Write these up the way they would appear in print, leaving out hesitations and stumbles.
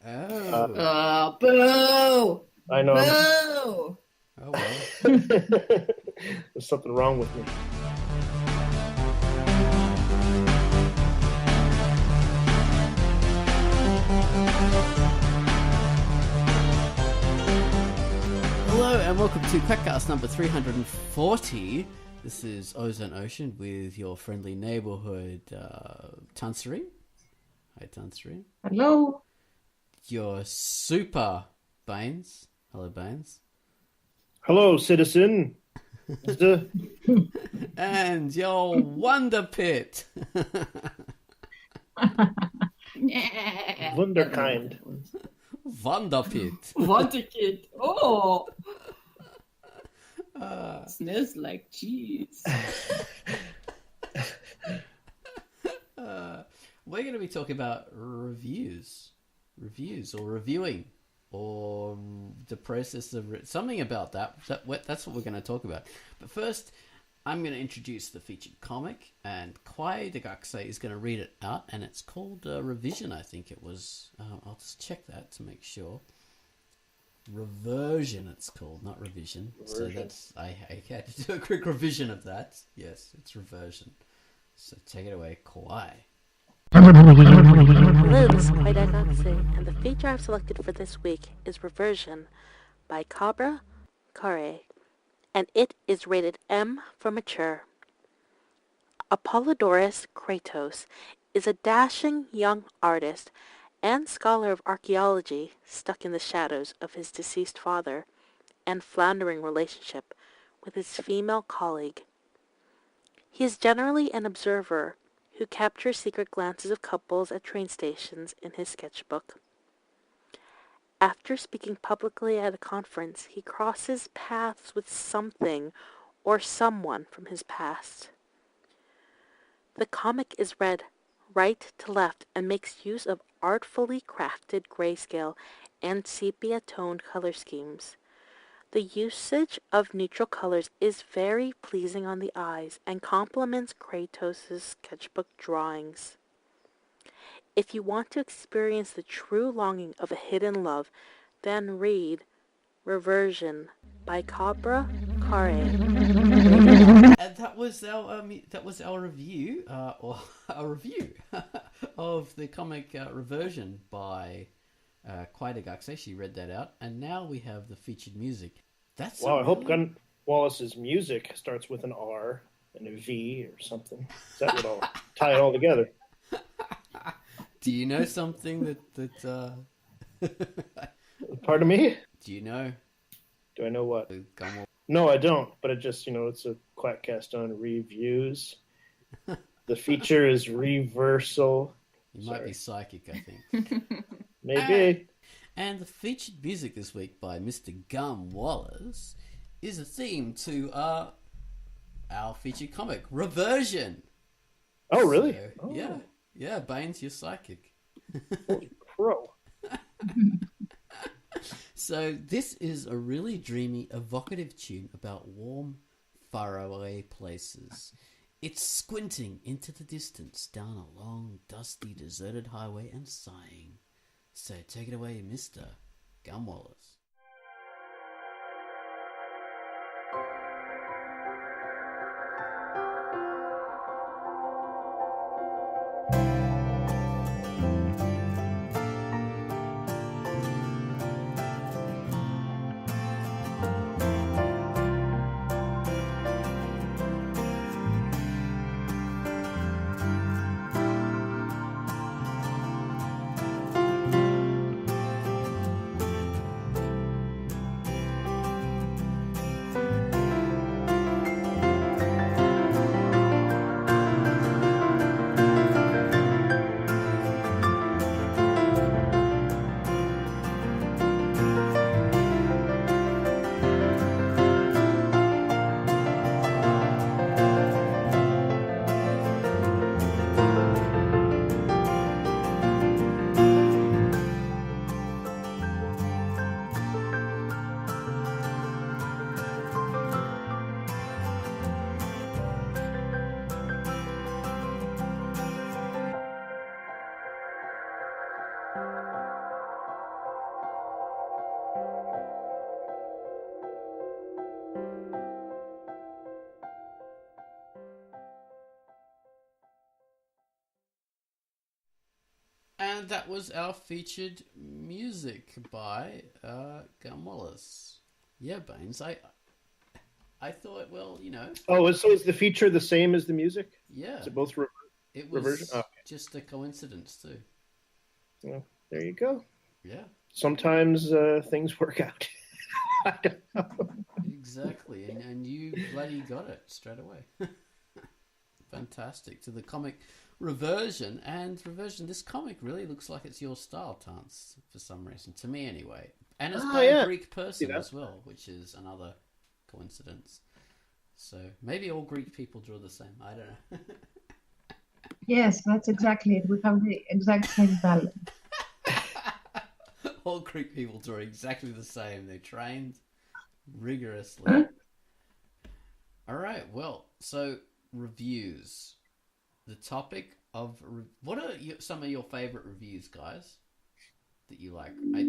Oh. Boo! I know. Boo! Oh well. There's something wrong with me. Hello and welcome to Crackcast number 340. This is Ozone Ocean with your friendly neighborhood Tansari. Hi Tansari. Hello. Your super Baines. Hello Baines. Hello, citizen. And your Wonder Pit. Wunderkind. Wonder Pit. Wonderkid. Oh. Smells like cheese. We're going to be talking about reviews or reviewing or the process of something about that. That's what we're going to talk about. But first, I'm going to introduce the featured comic, and Kwai Degakse is going to read it out, and it's called Revision, I think it was. I'll just check that to make sure. Reversion it's called, not revision. So that's I had to do a quick revision of that. Yes, it's reversion. So take it away, Kwai. Hello, this is Kwai Degakse, and the feature I've selected for this week is Reversion by Cabra Kare, and it is rated M for mature. Apollodorus Kratos is a dashing young artist and scholar of archaeology stuck in the shadows of his deceased father and floundering relationship with his female colleague. He is generally an observer who captures secret glances of couples at train stations in his sketchbook. After speaking publicly at a conference, he crosses paths with something or someone from his past. The comic is read right to left and makes use of artfully crafted grayscale and sepia-toned color schemes. The usage of neutral colors is very pleasing on the eyes and complements Kratos' sketchbook drawings. If you want to experience the true longing of a hidden love, then read Reversion by Cabra Kare. And that was our review, or a review of the comic Reversion by Kwai Degakse. She read that out, and now we have the featured music. That's wow. I hope Gun Wallace's music starts with an R and a V or something. That would all tie it all together. Do you know something that Pardon me? Do you know? Do I know what? No, I don't. But it just, it's a Quackcast on reviews. The feature is Reversal. You might be psychic, I think. Maybe. And the featured music this week by Mr. Gum Wallace is a theme to our featured comic, Reversion. Oh, really? So, yeah, Baines, you're psychic. Holy crow. So this is a really dreamy, evocative tune about warm, faraway places. It's squinting into the distance down a long, dusty, deserted highway and sighing. So take it away, Mr. Gum Wallace. that was our featured music by Gun Wallace. Yeah, Baines. I thought, well, you know. Oh, so is the feature the same as the music? Yeah. Is it both it was reversion? Oh, okay. Just a coincidence too. Well, there you go. Yeah. Sometimes things work out. I don't know. Exactly, and you bloody got it straight away. Fantastic. To the comic Reversion, this comic really looks like it's your style, Tance, for some reason, to me anyway. And it's by a Greek person as well, which is another coincidence. So maybe all Greek people draw the same. I don't know. Yes, that's exactly it. We have the exact same talent. All Greek people draw exactly the same. They're trained rigorously. All right. Well, so reviews. The topic of what are some of your favorite reviews, guys, that you like? I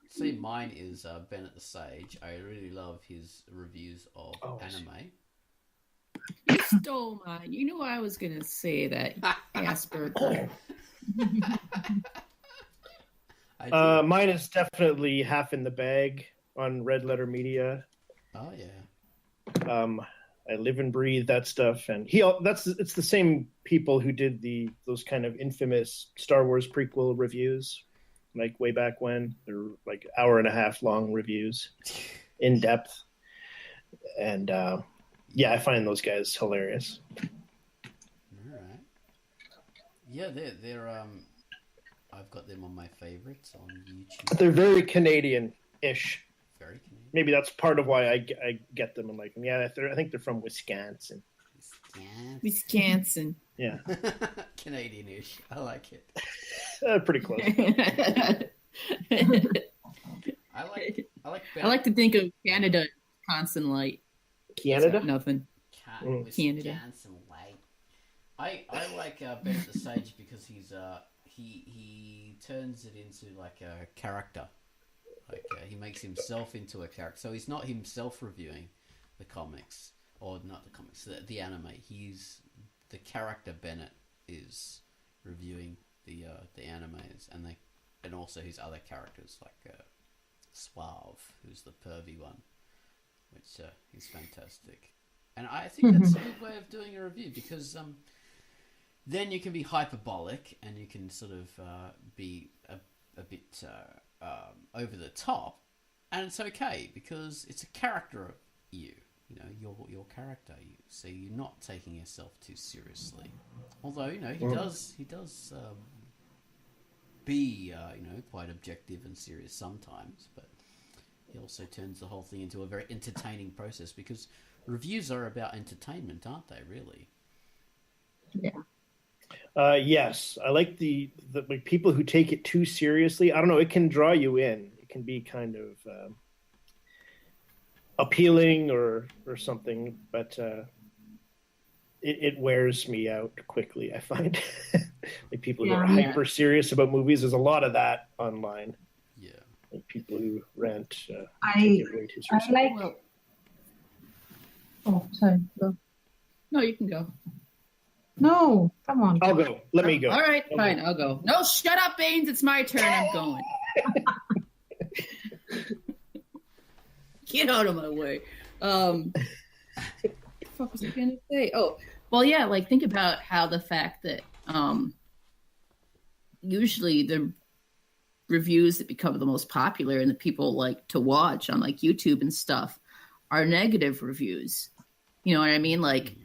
see mine is Bennett the Sage. I really love his reviews of anime. You stole mine. You knew I was going to say that, Asperger. Mine is definitely Half in the Bag on Red Letter Media. Oh, yeah. I live and breathe that stuff, and it's the same people who did those kind of infamous Star Wars prequel reviews, like way back when. They're like hour and a half long reviews, in depth, and yeah, I find those guys hilarious. All right. Yeah, they're I've got them on my favorites on YouTube. They're very Canadian-ish. Very Canadian. Maybe that's part of why I get them and like them. Yeah, I think they're from Wisconsin. Wisconsin. Yeah. Canadian-ish. I like it. Pretty close. I like to think of Canada constant light. Canada? Nothing. Canada. I like Bennett the Sage because he turns it into like a character. Like he makes himself into a character. So he's not himself reviewing the comics, or not the comics, the anime. He's the character. Bennett is reviewing the animes, and also his other characters like Suave, who's the pervy one, which is fantastic. And I think that's a good way of doing a review because then you can be hyperbolic and you can sort of be a bit over the top, and it's okay because it's a character of you. You know, your character. So you're not taking yourself too seriously. Although he does be quite objective and serious sometimes, but he also turns the whole thing into a very entertaining process because reviews are about entertainment, aren't they? Really? Yeah. Yes, I like the like people who take it too seriously. I don't know. It can draw you in. It can be kind of appealing or something, but it wears me out quickly. I find like people who are hyper serious about movies. There's a lot of that online. Yeah, like people who rant. I like. Oh, sorry. Go. No, you can go. No, come on. I'll go. Let me go. All right, fine. I'll go. No, shut up, Baines. It's my turn. I'm going. Get out of my way. What the fuck was I going to say? Oh, well, yeah, like think about how the fact that usually the reviews that become the most popular and that people like to watch on like YouTube and stuff are negative reviews. You know what I mean? Like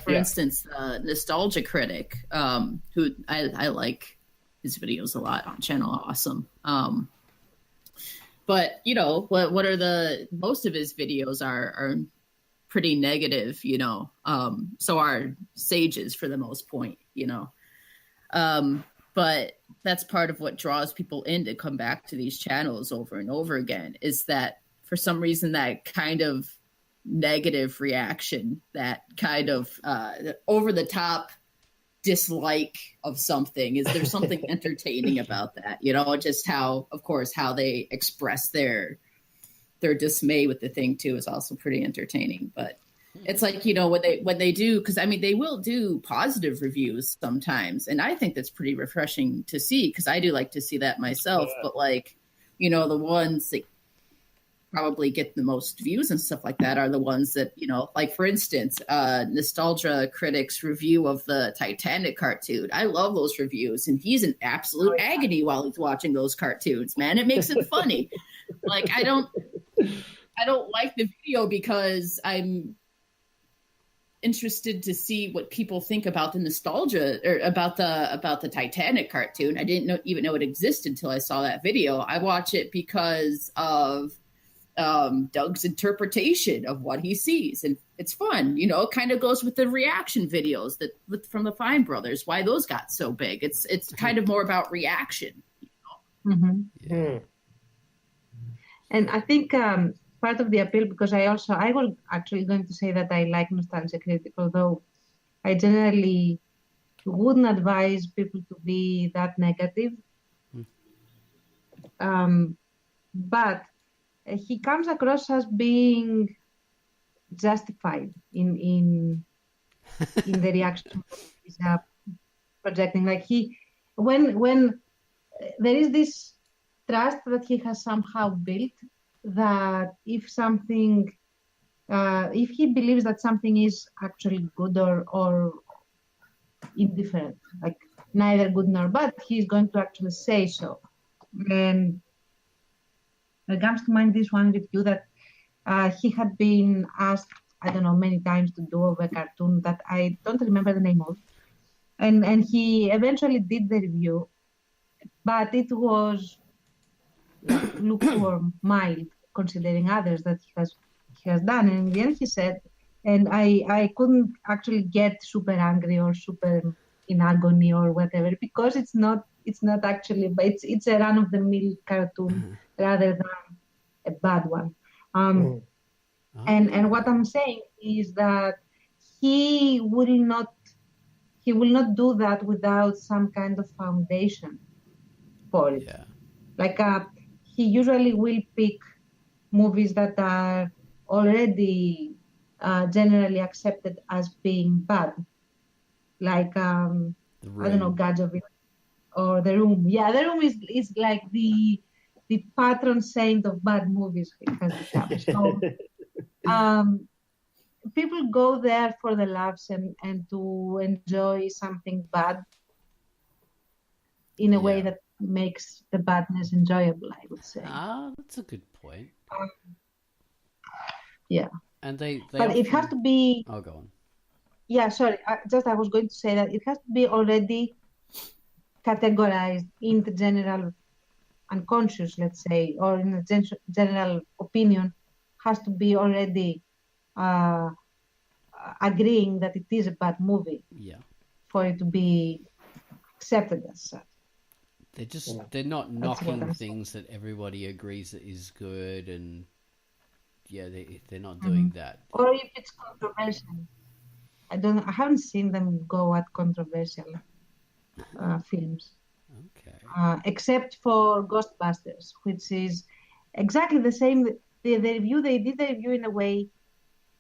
for instance, Nostalgia Critic, who I like his videos a lot on Channel Awesome. But you know, what are most of his videos are pretty negative, you know. So are Sage's for the most point, you know. But that's part of what draws people in to come back to these channels over and over again, is that for some reason that kind of negative reaction, that kind of over the top dislike of something, is there's something entertaining about that, you know, just how they express their dismay with the thing too is also pretty entertaining. But It's like, you know, when they do, because I mean they will do positive reviews sometimes, and I think that's pretty refreshing to see, because I do like to see that myself. Yeah. But like, you know, the ones that probably get the most views and stuff like that are the ones that, you know, like for instance, Nostalgia Critic's review of the Titanic cartoon. I love those reviews, and he's in absolute agony while he's watching those cartoons, man. It makes it funny. Like I don't like the video because I'm interested to see what people think about the nostalgia or about the Titanic cartoon. I didn't even know it existed until I saw that video. I watch it because of Doug's interpretation of what he sees, and it's fun. You know, it kind of goes with the reaction videos from the Fine Brothers, why those got so big. It's kind of more about reaction. Mm-hmm. Yeah. And I think part of the appeal, because I was actually going to say that I like Nostalgia Critic, although I generally wouldn't advise people to be that negative. But he comes across as being justified in the reaction he's projecting. Like when there is this trust that he has somehow built, that if he believes that something is actually good or indifferent, like neither good nor bad, he's going to actually say so. And it comes to mind this one review that he had been asked, I don't know, many times to do of a cartoon that I don't remember the name of. And he eventually did the review, but it was lukewarm, mild, considering others that he has done. And in the end he said, and I couldn't actually get super angry or super in agony or whatever, because it's not actually, but it's a run-of-the-mill cartoon rather than a bad one. And what I'm saying is that he will not do that without some kind of foundation for it. Yeah. Like he usually will pick movies that are already generally accepted as being bad, like I don't know, Gadget or The Room. Yeah, The Room is like the patron saint of bad movies. It has become. So people go there for the laughs and to enjoy something bad in a way that makes the badness enjoyable, I would say. That's a good point. Yeah. And they but often... it has to be... Oh, go on. Yeah, sorry. I was going to say that it has to be already categorized in the general unconscious, let's say, or in the general opinion, has to be already agreeing that it is a bad movie. Yeah. For it to be accepted as such. They're not knocking things that everybody agrees that is good, and they're not doing that. Or if it's controversial. I haven't seen them go at controversial films. Okay. Except for Ghostbusters, which is exactly the same. They did the review in a way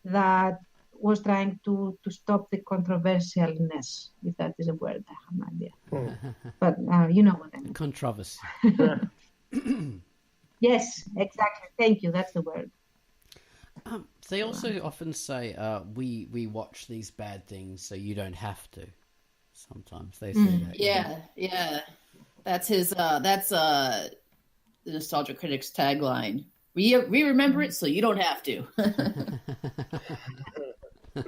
that was trying to stop the controversialness, if that is a word. I have no idea. But you know what I mean. Controversy. Yes, exactly. Thank you. That's the word. They also often say, we watch these bad things so you don't have to. Sometimes they say that. Yeah. That's his. That's the Nostalgia Critic's tagline. We remember it so you don't have to.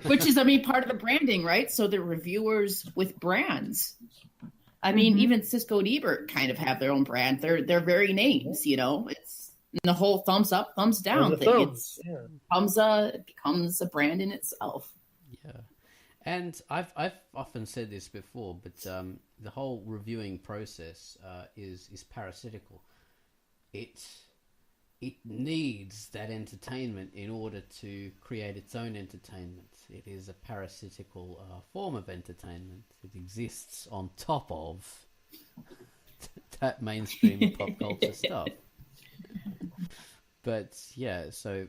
Which is, I mean, part of the branding, right? So the reviewers with brands. I mean, even Cisco and Ebert kind of have their own brand. They're very names, you know. It's the whole thumbs up, thumbs down thing. It becomes a brand in itself. Yeah. And I've often said this before, but the whole reviewing process is parasitical. It needs that entertainment in order to create its own entertainment. It is a parasitical form of entertainment. It exists on top of that mainstream pop culture stuff. But yeah, so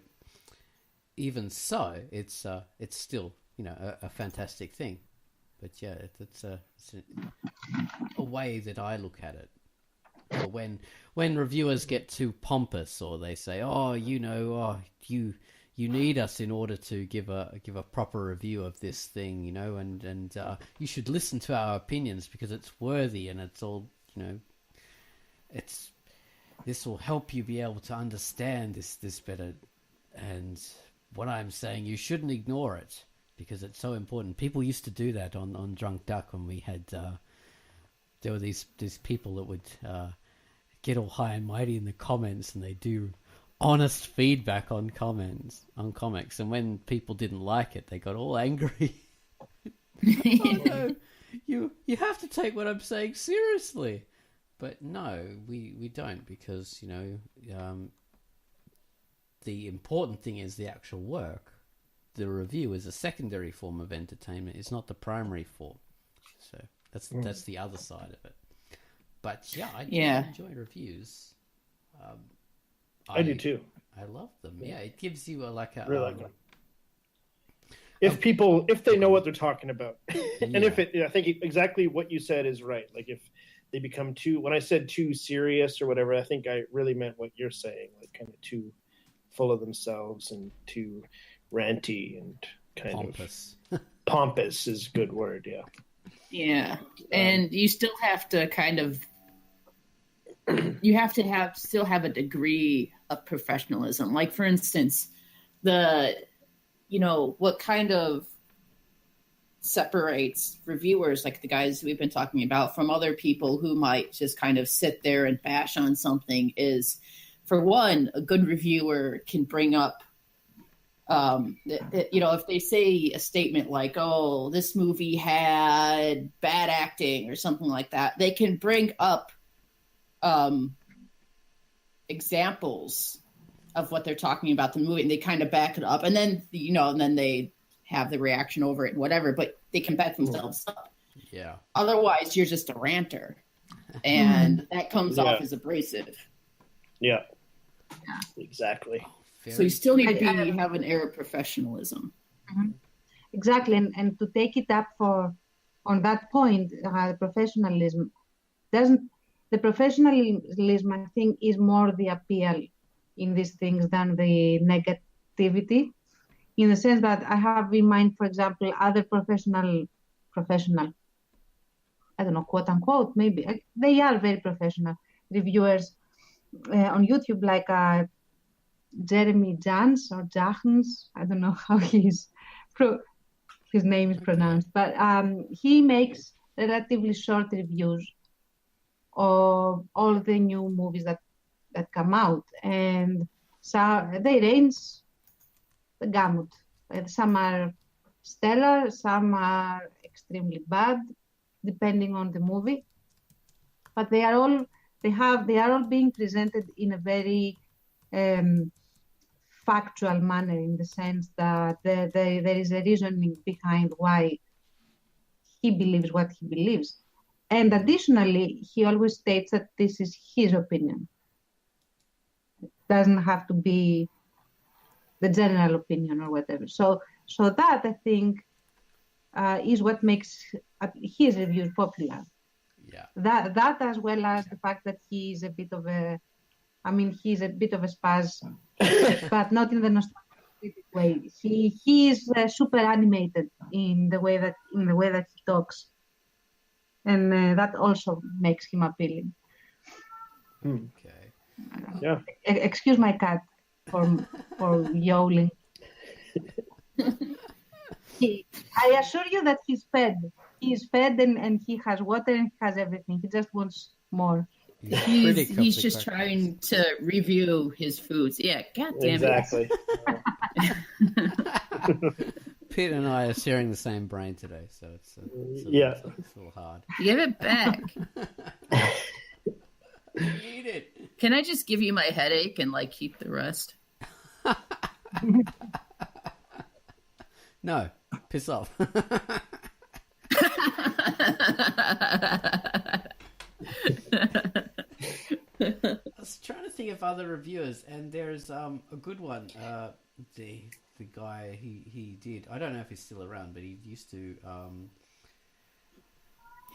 even so, it's still, you know, a fantastic thing. But yeah, it's a way that I look at it. Or when reviewers get too pompous, or they say, "Oh, you know, you need us in order to give a proper review of this thing, you know, and you should listen to our opinions because it's worthy and it's all, you know, this will help you be able to understand this better." And what I'm saying, you shouldn't ignore it because it's so important. People used to do that on Drunk Duck when we had there were these people that would get all high and mighty in the comments, and they do honest feedback on comics, and when people didn't like it, they got all angry. Oh no, you have to take what I'm saying seriously. But no, we don't, because, you know, the important thing is the actual work. The review is a secondary form of entertainment. It's not the primary form. So that's the other side of it. But yeah, I do enjoy reviews. I do too. I love them. Yeah, it gives you really like them. If they know what they're talking about, and I think exactly what you said is right. Like if they become when I said too serious or whatever, I think I really meant what you're saying, like kind of too full of themselves and too ranty and kind pompous. of pompous is a good word. Yeah. Yeah. And you still have to kind of, you have to still have a degree of professionalism. Like, for instance, what kind of separates reviewers, like the guys we've been talking about, from other people who might just kind of sit there and bash on something is, for one, a good reviewer can bring up, if they say a statement like, "Oh, this movie had bad acting" or something like that, they can bring up examples of what they're talking about the movie, and they kind of back it up, and then they have the reaction over it and whatever, but they can back themselves up. Yeah. Otherwise, you're just a ranter, and that comes off as abrasive. Yeah. Exactly. So you still need to have an air of professionalism. Mm-hmm. Exactly, and to take it up on that point, professionalism the professionalism, I think, is more the appeal in these things than the negativity, in the sense that I have in mind, for example, other professional, I don't know, quote unquote, maybe they are very professional reviewers on YouTube, like Jeremy Jans or Jahns, I don't know how his name is pronounced, but he makes relatively short reviews of all the new movies that come out, and so they range the gamut. Some are stellar, some are extremely bad, depending on the movie, but they are all being presented in a very factual manner, in the sense that there is a reasoning behind why he believes what he believes. And additionally, he always states that this is his opinion. It doesn't have to be the general opinion or whatever. So that, I think, is what makes his reviews popular. Yeah. That as well as the fact that he's a bit of a spaz, but not in the nostalgic way. He is super animated in the way that he talks, and that also makes him appealing. Okay. Yeah. Excuse my cat for yowling. I assure you that he's fed. He's fed and he has water and he has everything. He just wants more. He's just trying to review his foods. Yeah, God damn exactly. it. Pete and I are sharing the same brain today, so it's a little hard. Give it back. Eat it. Can I just give you my headache and keep the rest? No, piss off. I was trying to think of other reviewers, and there's a good one. the guy he did. I don't know if he's still around, but he used to.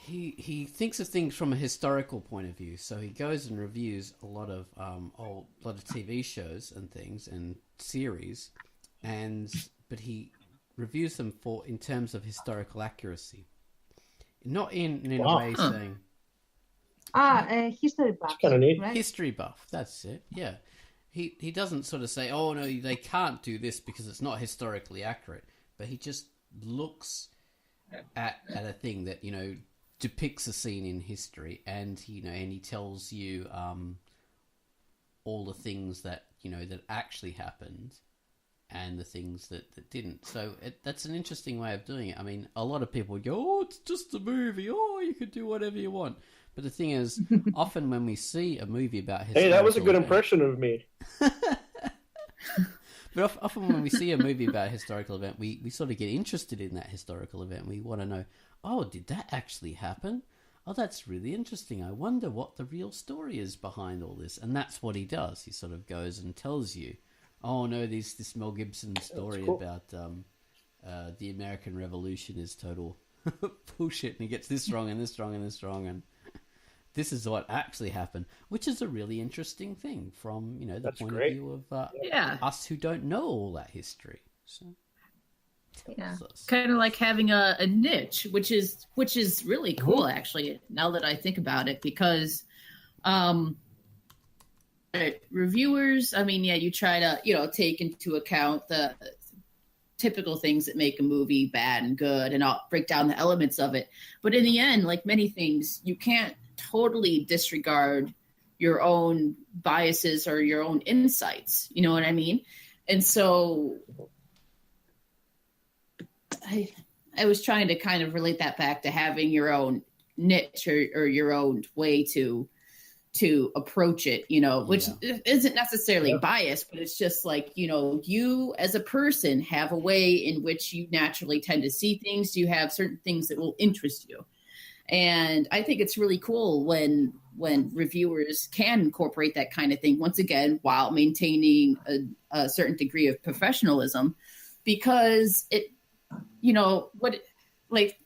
He thinks of things from a historical point of view, so he goes and reviews a lot of TV shows and things and series, but he reviews them in terms of historical accuracy, not in a way saying. History buff. Kind of neat. Right? History buff. That's it. Yeah, he doesn't sort of say, "Oh no, they can't do this because it's not historically accurate," but he just looks at a thing that depicts a scene in history, and he tells you all the things that that actually happened, and the things that didn't. So that's an interesting way of doing it. I mean, a lot of people would go, "Oh, it's just a movie. Oh, you could do whatever you want." But the thing is, often when we see a movie about historical... Hey, that was a good impression of me. But often when we see a movie about a historical event, we sort of get interested in that historical event. We want to know, oh, did that actually happen? Oh, that's really interesting. I wonder what the real story is behind all this. And that's what he does. He sort of goes and tells you, oh, no, this Mel Gibson story about the American Revolution is total bullshit. And he gets this wrong and this wrong and this wrong. And this is what actually happened, which is a really interesting thing from, the point of view of us who don't know all that history. So, kind of like having a niche, which is really cool, actually, now that I think about it, because reviewers, I mean, you try to, take into account the typical things that make a movie bad and good, and I'll break down the elements of it. But in the end, like many things, you can't totally disregard your own biases or your own insights. You know what I mean? And so I was trying to kind of relate that back to having your own niche or your own way to approach it, which isn't necessarily biased, but it's just like, you as a person have a way in which you naturally tend to see things. You have certain things that will interest you. And I think it's really cool when reviewers can incorporate that kind of thing, once again, while maintaining a certain degree of professionalism, because it,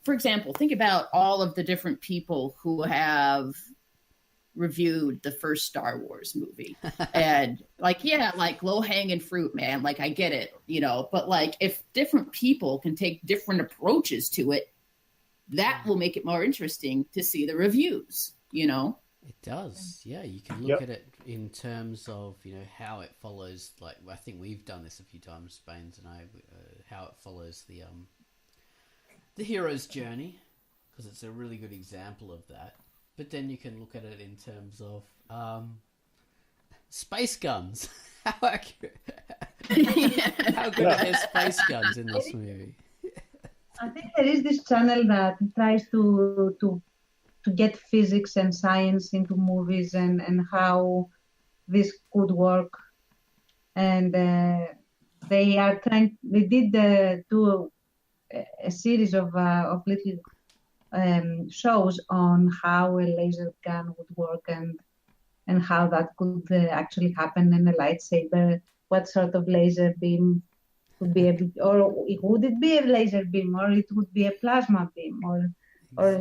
for example, think about all of the different people who have reviewed the first Star Wars movie and like low-hanging fruit, man. Like, I get it, but like if different people can take different approaches to it, that will make it more interesting to see the reviews, It does. Yeah, you can look at it in terms of, how it follows, like, I think we've done this a few times, Baines and I, how it follows the hero's journey, because it's a really good example of that. But then you can look at it in terms of space guns. How accurate. How good are their space guns in this movie? I think there is this channel that tries to get physics and science into movies and how this could work. And they are trying. They did do a series of little shows on how a laser gun would work and how that could actually happen in a lightsaber. What sort of laser beam would be or would it be a laser beam, or it would be a plasma beam, or a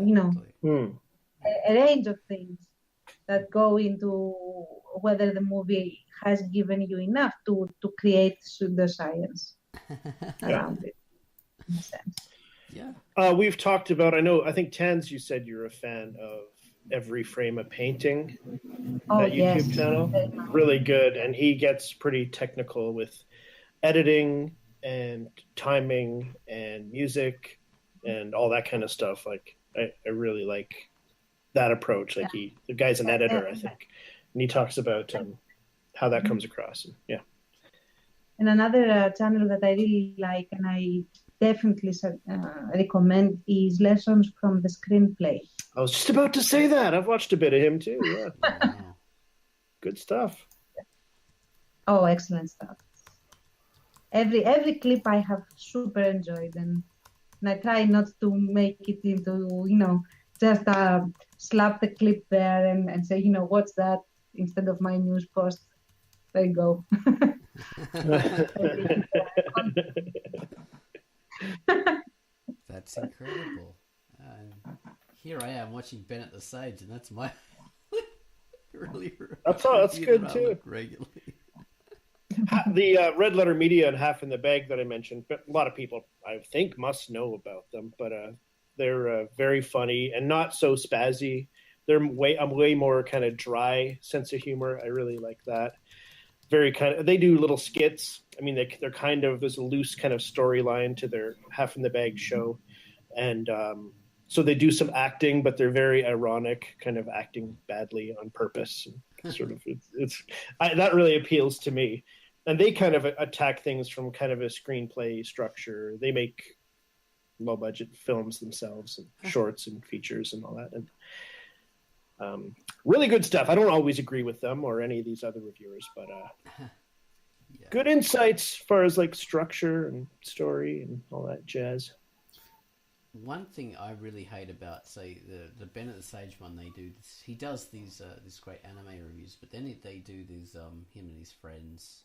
range of things that go into whether the movie has given you enough to create pseudoscience around it, in a sense. Yeah. We've talked about, I think Tans, you said you're a fan of Every Frame a Painting, that YouTube channel. Really good. And he gets pretty technical with editing and timing and music and all that kind of stuff. Like, I really like that approach. Like, the guy's an editor, I think. And he talks about how that comes across. And, And another channel that I really like and I definitely recommend is Lessons from the Screenplay. I was just about to say that. I've watched a bit of him too. Yeah. Good stuff. Oh, excellent stuff. Every clip I have super enjoyed, and I try not to make it into, just slap the clip there and say, what's that, instead of my news post. There you go. That's incredible. And here I am watching Bennett the Sage, and that's my really. That's good too. Regularly. The Red Letter Media and Half in the Bag that I mentioned, but a lot of people I think must know about them. But they're very funny and not so spazzy. They're way more kind of dry sense of humor. I really like that. They do little skits. I mean, they're kind of, there's a loose kind of storyline to their Half in the Bag show, and so they do some acting, but they're very ironic, kind of acting badly on purpose. Sort of, that really appeals to me. And they kind of attack things from kind of a screenplay structure. They make low budget films themselves, and shorts and features and all that. And really good stuff. I don't always agree with them or any of these other reviewers, but good insights as far as like structure and story and all that jazz. One thing I really hate about, say, the Bennett the Sage one, he does these great anime reviews, but then they do these him and his friends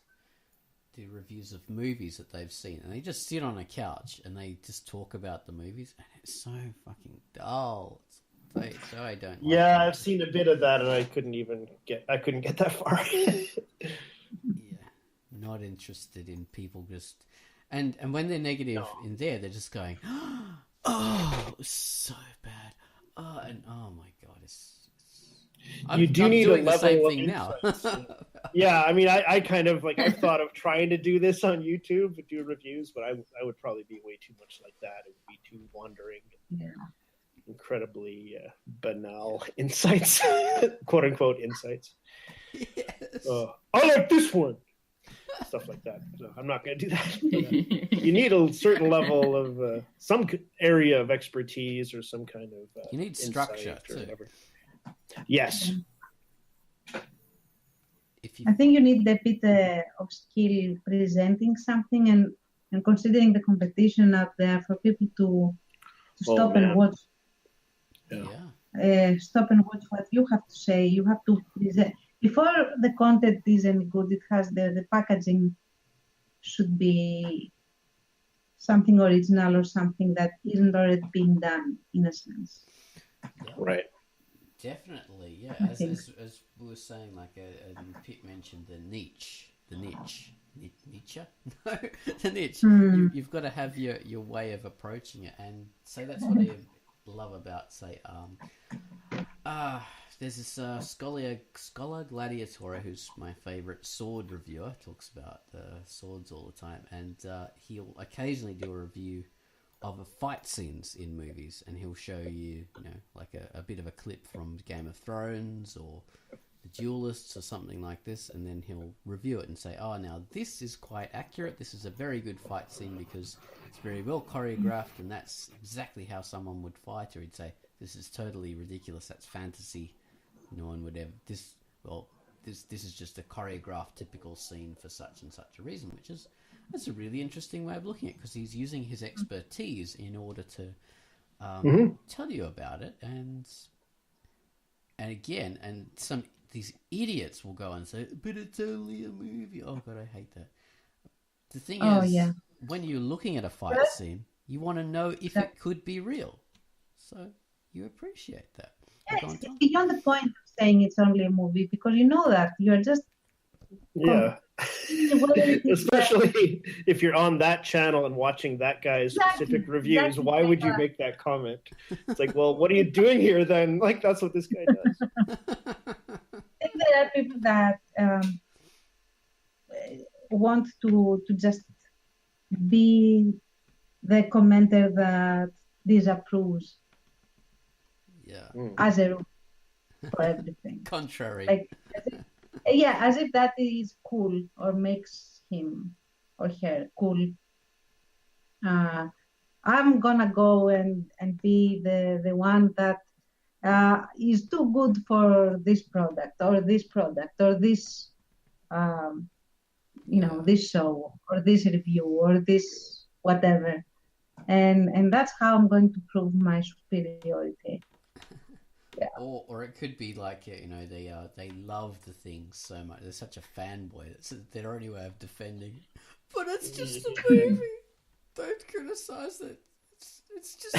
do reviews of movies that they've seen, and they just sit on a couch and they just talk about the movies, and it's so fucking dull. So I don't. Yeah, I've seen a bit of that, and I couldn't get that far. Yeah, not interested in people just, and when they're negative in there, they're just going, "Oh, it was so bad." Oh, and oh my god, I'm need doing a the same level thing now. Yeah, I mean, I kind of like, I thought of trying to do this on YouTube, do reviews, but I would probably be way too much like that. It would be too wandering. Yeah. Incredibly banal insights, quote unquote insights. Yes. I like this one. Stuff like that. So I'm not going to do that. But, you need a certain level of some area of expertise or some kind of. You need structure too. Yes. I think you need a bit of skill presenting something and considering the competition out there for people to stop and watch. Yeah. Stop and watch what you have to say. You have to present. Before the content is any good, it has the packaging should be something original or something that isn't already being done in a sense. Yeah. Right. Definitely, yeah. As we were saying, like Pete mentioned the niche. Nietzsche? No, the niche. You've got to have your way of approaching it, and so that's what I love about, say, there's this scholar Gladiatora, who's my favorite sword reviewer, talks about swords all the time, and he'll occasionally do a review of fight scenes in movies, and he'll show you, like a bit of a clip from Game of Thrones or The Duelists or something like this, and then he'll review it and say, oh, now this is quite accurate, this is a very good fight scene because it's very well choreographed, and that's exactly how someone would fight, or he'd say, this is totally ridiculous, that's fantasy, no one would ever, this is just a choreographed typical scene for such and such a reason, that's a really interesting way of looking at it, because he's using his expertise in order to tell you about it, and these idiots will go and say, but it's only a movie. Oh god, I hate that. The thing is, when you're looking at a fight scene, you want to know if it could be real, so you appreciate that. Yes, it's beyond the point of saying it's only a movie, because you know that you're just especially if you're on that channel and watching that guy's specific reviews. Why would you make that comment? It's like, well, what are you doing here then? Like, that's what this guy does. I think there are people that want to just be the commenter that disapproves as a rule for everything. Contrary. As if that is cool or makes him or her cool. I'm gonna go and be the one that is too good for this product or this this show or this review or this whatever, and that's how I'm going to prove my superiority. Or it could be like, they love the thing so much. They're such a fanboy. That's their only way of defending. But it's just a movie. Don't criticize it. It's just.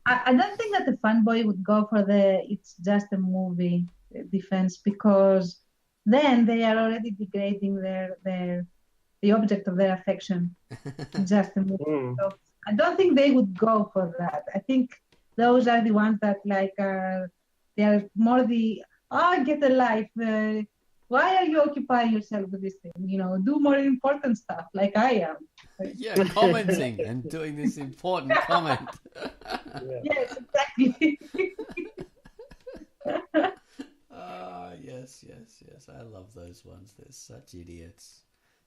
I don't think that the fanboy would go for it's just a movie defense, because then they are already degrading the object of their affection. Just a movie. So I don't think they would go for that. I think those are the ones that they are more get a life. Why are you occupying yourself with this thing? Do more important stuff like I am. Yeah, commenting and doing this important comment. Yes, exactly. Yes. I love those ones. They're such idiots.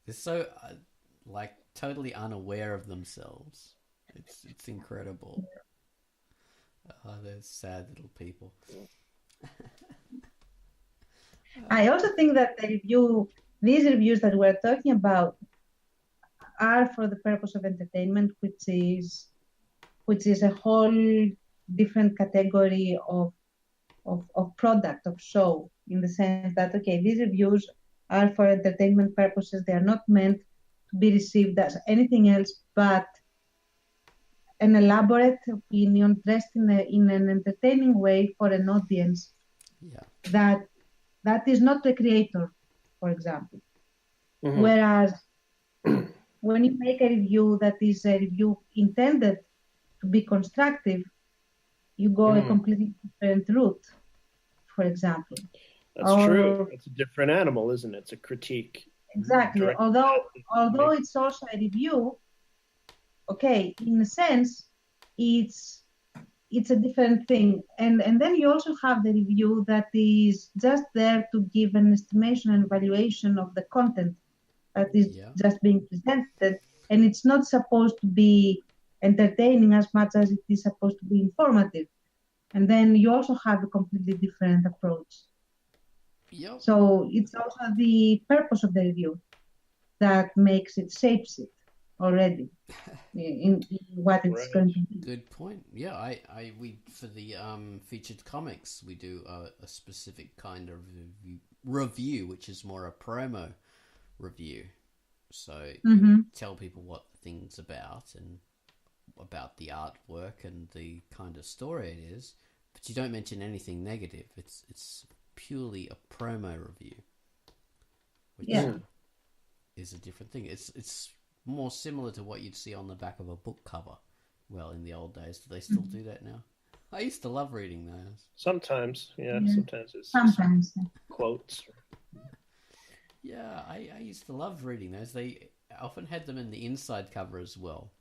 They're so totally unaware of themselves. It's incredible. They're sad little people. I also think that these reviews that we're talking about are for the purpose of entertainment, which is a whole different category of product, of show, in the sense that, okay, these reviews are for entertainment purposes. They are not meant to be received as anything else but an elaborate opinion dressed in an entertaining way for an audience that is not the creator, for example. Mm-hmm. Whereas when you make a review that is a review intended to be constructive, you go a completely different route, for example. That's true. It's a different animal, isn't it? It's a critique. Exactly. Although it's also a review, okay, in a sense, it's a different thing. And then you also have the review that is just there to give an estimation and evaluation of the content that is just being presented. And it's not supposed to be entertaining as much as it is supposed to be informative. And then you also have a completely different approach. Yep. So it's also the purpose of the review that shapes it already in what it's going to be. Good point. Yeah, we for the featured comics, we do a specific kind of review, which is more a promo review. So you tell people what the thing's about and about the artwork and the kind of story it is, but you don't mention anything negative. It's purely a promo review, which is a different thing. It's more similar to what you'd see on the back of a book cover. Well, in the old days, do they still do that now? I used to love reading those. Sometimes, sometimes it's quotes. Yeah, I used to love reading those. They often had them in the inside cover as well,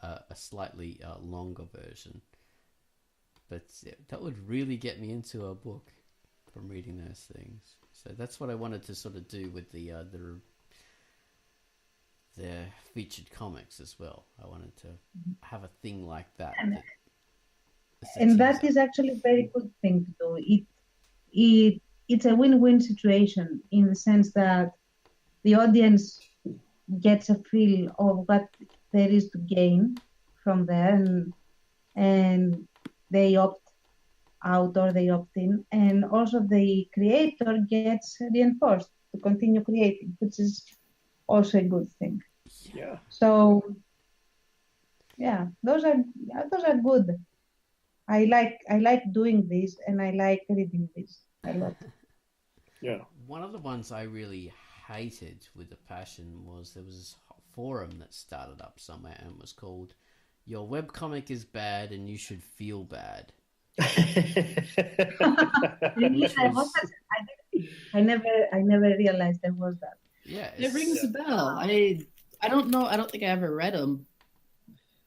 a slightly longer version. But that would really get me into a book from reading those things. So that's what I wanted to sort of do with the featured comics as well. I wanted to have a thing like that. And that is actually a very good thing to do. It's a win-win situation in the sense that the audience gets a feel of what there is to gain from there, and they opt out or they opt in, and also the creator gets reinforced to continue creating, which is also a good thing. Yeah. So those are good. I like doing this, and I like reading this a lot. Yeah. One of the ones I really hated with a passion was there was this forum that started up somewhere and was called "Your webcomic is bad and you should feel bad." I never realized there was that. Yeah, it rings a bell. I don't know. I don't think I ever read them,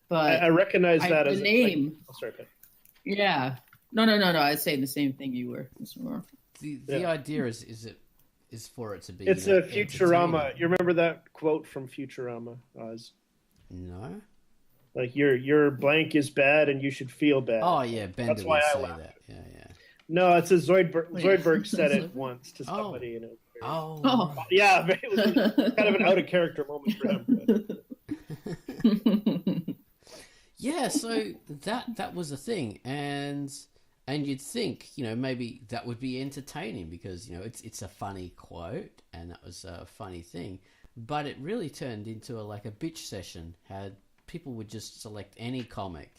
but I recognize that as the name. Sorry, Pat. Yeah. No. I was saying the same thing you were. The idea is for it to be. It's a Futurama. You remember that quote from Futurama, Oz? No. Like your blank is bad and you should feel bad. Oh yeah, Bender That's why would I say that. Yeah. No, it's a Zoidberg said it once to somebody. You know. Yeah, it was kind of an out of character moment for him. Yeah, so that was a thing, and you'd think, maybe that would be entertaining because it's a funny quote, and that was a funny thing, but it really turned into like a bitch session. Had people would just select any comic,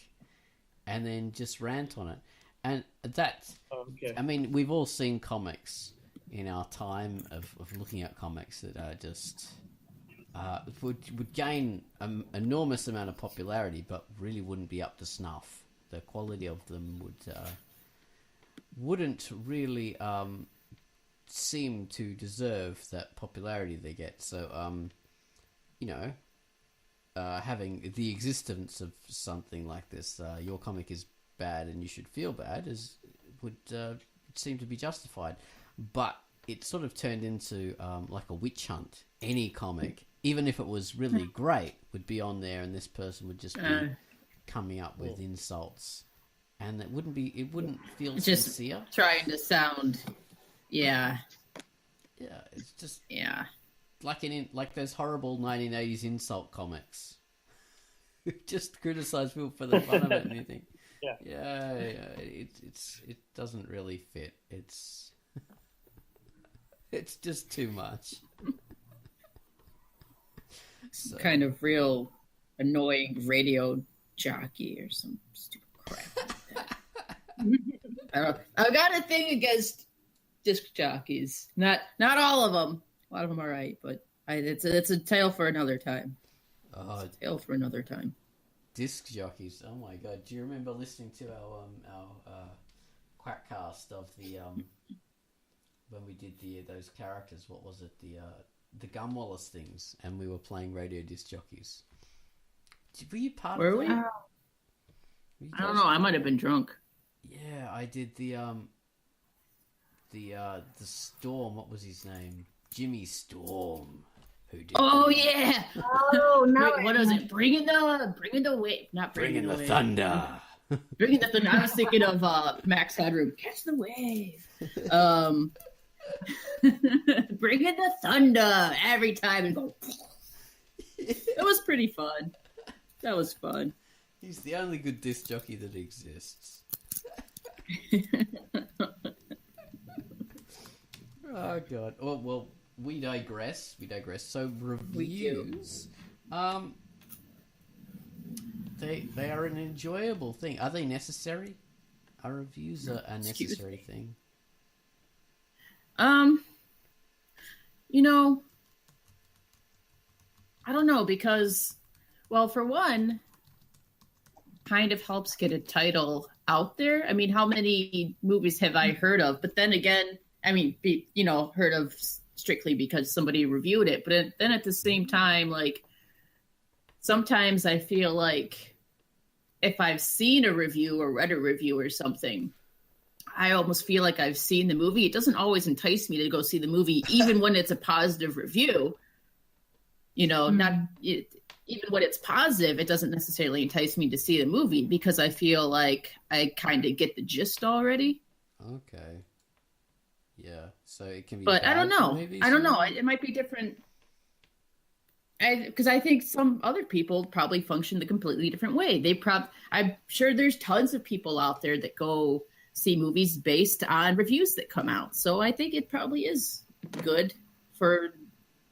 and then just rant on it, and that. Okay. I mean, we've all seen comics in our time of looking at comics that are just. Would gain an enormous amount of popularity, but really wouldn't be up to snuff. The quality of them wouldn't really seem to deserve that popularity they get. So, having the existence of something like this, your comic is bad and you should feel bad, would seem to be justified. But it sort of turned into like a witch hunt. Any comic, even if it was really great, would be on there, and this person would just be coming up with insults, and it wouldn't feel just sincere. Trying to sound, It's just like those horrible 1980s insult comics. Just criticize people for the fun of it, and you think, it doesn't really fit. It's just too much. So. Kind of real annoying radio jockey or some stupid crap like that. I've got a thing against disc jockeys. Not all of them. A lot of them are right, but it's a tale for another time. Oh, it's a tale for another time. Disc jockeys. Oh my god! Do you remember listening to our Quackcast of the when we did those characters? What was it? The Gum Wallace things, and we were playing radio disc jockeys. Were you part of that? Were we? I don't know. I might have been drunk. Yeah, I did the Storm. What was his name? Jimmy Storm. Who did? Oh yeah. Oh no. What is it? Bringing the wave. Not bringing the wave. thunder. Bringing the thunder. I was thinking of Max Headroom. Catch the wave. Bringing the thunder every time and go. It was pretty fun. That was fun. He's the only good disc jockey that exists. Oh god. Oh well, we digress. So reviews, they are an enjoyable thing. Are they necessary? Are reviews a necessary thing? I don't know, because, well, for one, kind of helps get a title out there. I mean, how many movies have I heard of? But then again, I mean, heard of strictly because somebody reviewed it. But then at the same time, like, sometimes I feel like if I've seen a review or read a review or something, I almost feel like I've seen the movie. It doesn't always entice me to go see the movie, even when it's a positive review. Even when it's positive, it doesn't necessarily entice me to see the movie because I feel like I kind of get the gist already. Okay. Yeah, so it can be. But I don't know. It might be different. Because I think some other people probably function a completely different way. I'm sure there's tons of people out there that go see movies based on reviews that come out. So I think it probably is good for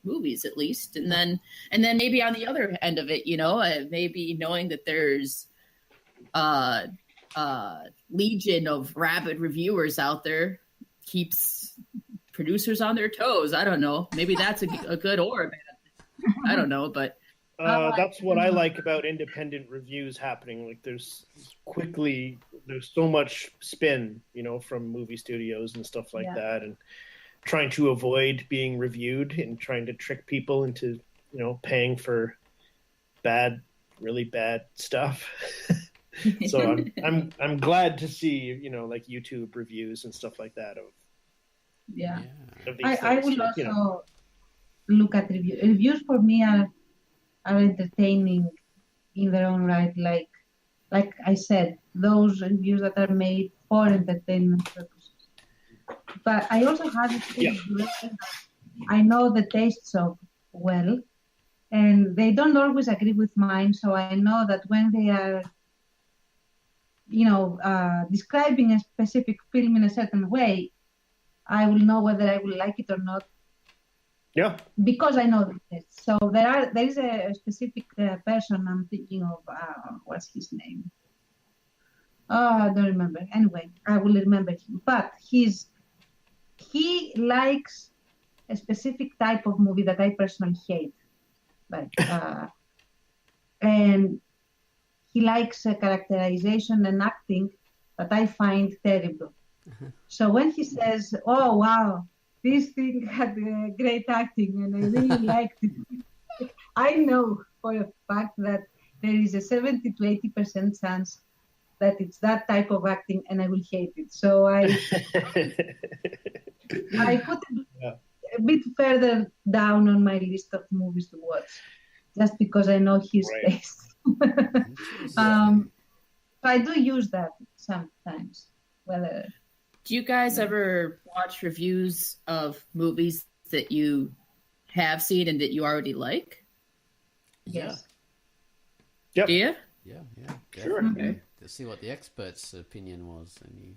movies, at least. And then maybe on the other end of it, maybe knowing that there's legion of rabid reviewers out there keeps producers on their toes. I don't know. Maybe that's a good or a bad. I don't know, but that's what I like about independent reviews happening. Like there's so much spin, from movie studios and stuff like that, and trying to avoid being reviewed and trying to trick people into, paying for really bad stuff. So I'm glad to see, like YouTube reviews and stuff like that of these I things, will also look at reviews. Reviews for me are entertaining in their own right. Like I said, those reviews that are made for entertainment purposes. But I also have a feeling that I know the tastes of well, and they don't always agree with mine. So I know that when they are describing a specific film in a certain way, I will know whether I will like it or not. Yeah. Because I know this. So there is a specific person I'm thinking of. What's his name? I don't remember. Anyway, I will remember him. But he likes a specific type of movie that I personally hate. And he likes a characterization and acting that I find terrible. So when he says, "Oh wow, this thing had great acting and I really liked it," I know for a fact that there is a 70 to 80% chance that it's that type of acting and I will hate it. So I put it a bit further down on my list of movies to watch, just because I know his taste. I do use that sometimes. Do you guys ever watch reviews of movies that you have seen and that you already like? Yes. Yep. Do you? Yeah. Sure. Definitely. To see what the expert's opinion was and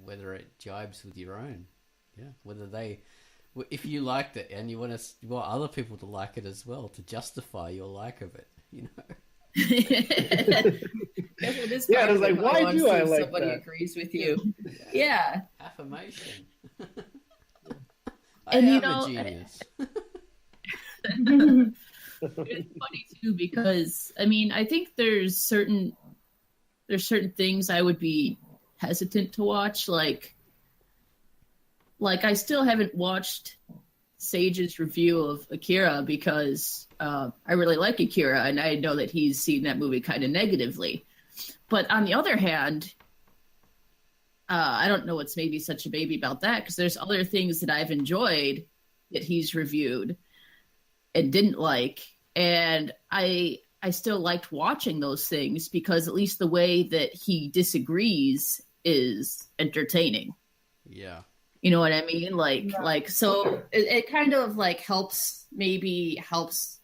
whether it jibes with your own. Yeah. If you liked it and you want other people to like it as well, to justify your like of it, It was like, why do I like somebody that? agrees with you? Yeah. Affirmation. And I am a genius. It's funny too because I think there's certain things I would be hesitant to watch, like I still haven't watched Sage's review of Akira because I really like Akira and I know that he's seen that movie kind of negatively. But on the other hand, I don't know what's maybe such a baby about that, because there's other things that I've enjoyed that he's reviewed and didn't like. And I still liked watching those things because at least the way that he disagrees is entertaining. Yeah. You know what I mean? So it kind of helps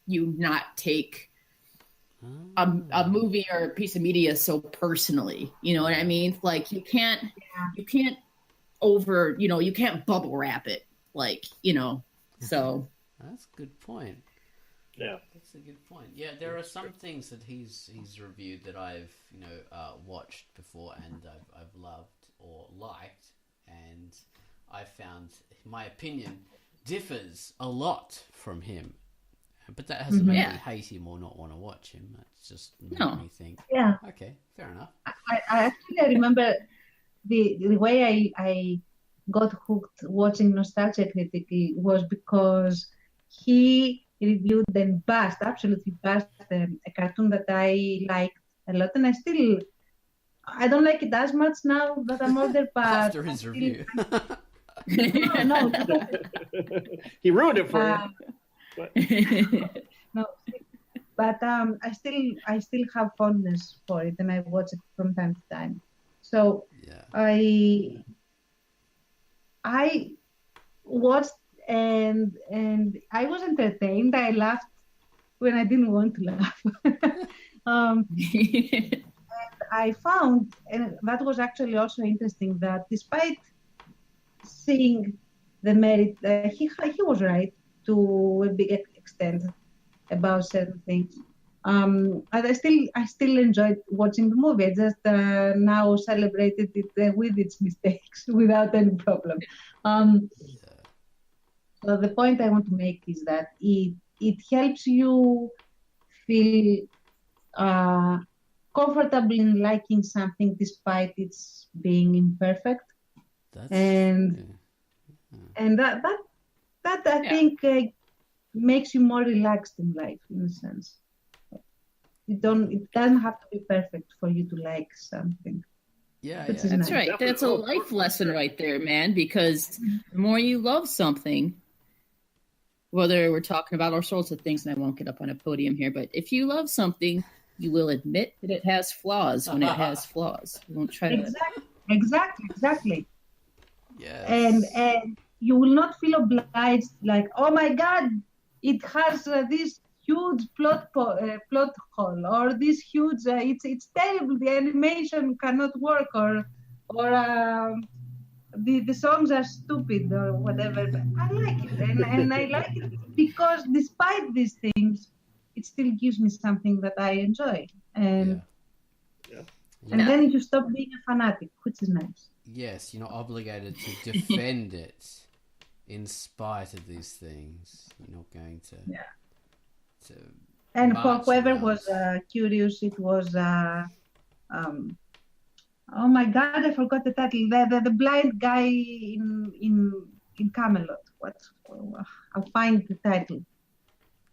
you not take a movie or a piece of media so personally. You know what I mean? Like you can't you can't bubble wrap it. So. That's a good point. Yeah. That's a good point. Yeah, there are some things that he's reviewed that I've watched before and I've loved or liked, and I found my opinion differs a lot from him. But that hasn't made me hate him or not want to watch him. That's just made me think. Yeah. Okay, fair enough. I actually remember the way I got hooked watching Nostalgia Critic was because he reviewed and absolutely bashed a cartoon that I liked a lot, and I don't like it as much now that I'm older. But after his review, no. He ruined it for you. No, but I still have fondness for it, and I watch it from time to time. So I watched and I was entertained. I laughed when I didn't want to laugh. And I found, and that was actually also interesting, that despite seeing the merit, he was right to a big extent about certain things. And I still enjoyed watching the movie. I just now celebrated it with its mistakes without any problem. So the point I want to make is that it helps you feel comfortable in liking something despite its being imperfect. And that I think makes you more relaxed in life, in a sense. It doesn't have to be perfect for you to like something. That's right. That's a life lesson right there, man, because the more you love something, whether we're talking about all sorts of things, and I won't get up on a podium here, but if you love something, you will admit that it has flaws when it has flaws. You won't try to... Exactly. Yes. And you will not feel obliged, like, oh my God, it has this huge plot hole, or this huge it's terrible. The animation cannot work, or the songs are stupid or whatever. But I like it, and I like it because despite these things, it still gives me something that I enjoy, and and then you stop being a fanatic, which is nice. Yes, you're not obligated to defend it in spite of these things. You're not going to. Yeah. To And for march whoever around. was curious, it was oh my God, I forgot the title. The blind guy in Camelot. What? I'll find the title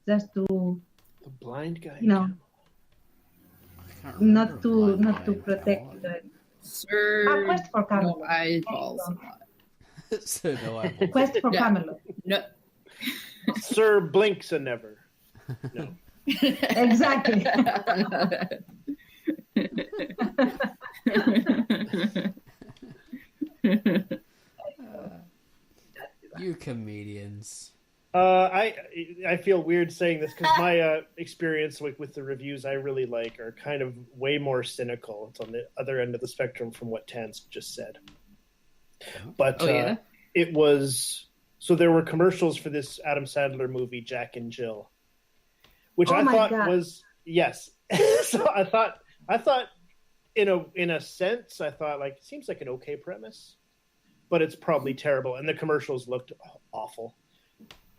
just to The blind guy. I can't remember not to a blind guy. protect the Sir, Quest for Camelot. no eyeballs. So no eyeball. Quest for Yeah. Camelot. No. Sir Blinks a never. No. Exactly. You comedians. I feel weird saying this because my experience with the reviews I really like are kind of way more cynical. It's on the other end of the spectrum from what Tans just said. But Oh, yeah? it was so there were commercials for this Adam Sandler movie Jack and Jill, which Oh I my thought God. was yes. So I thought in a sense I thought like it seems like an okay premise, but it's probably terrible and the commercials looked awful.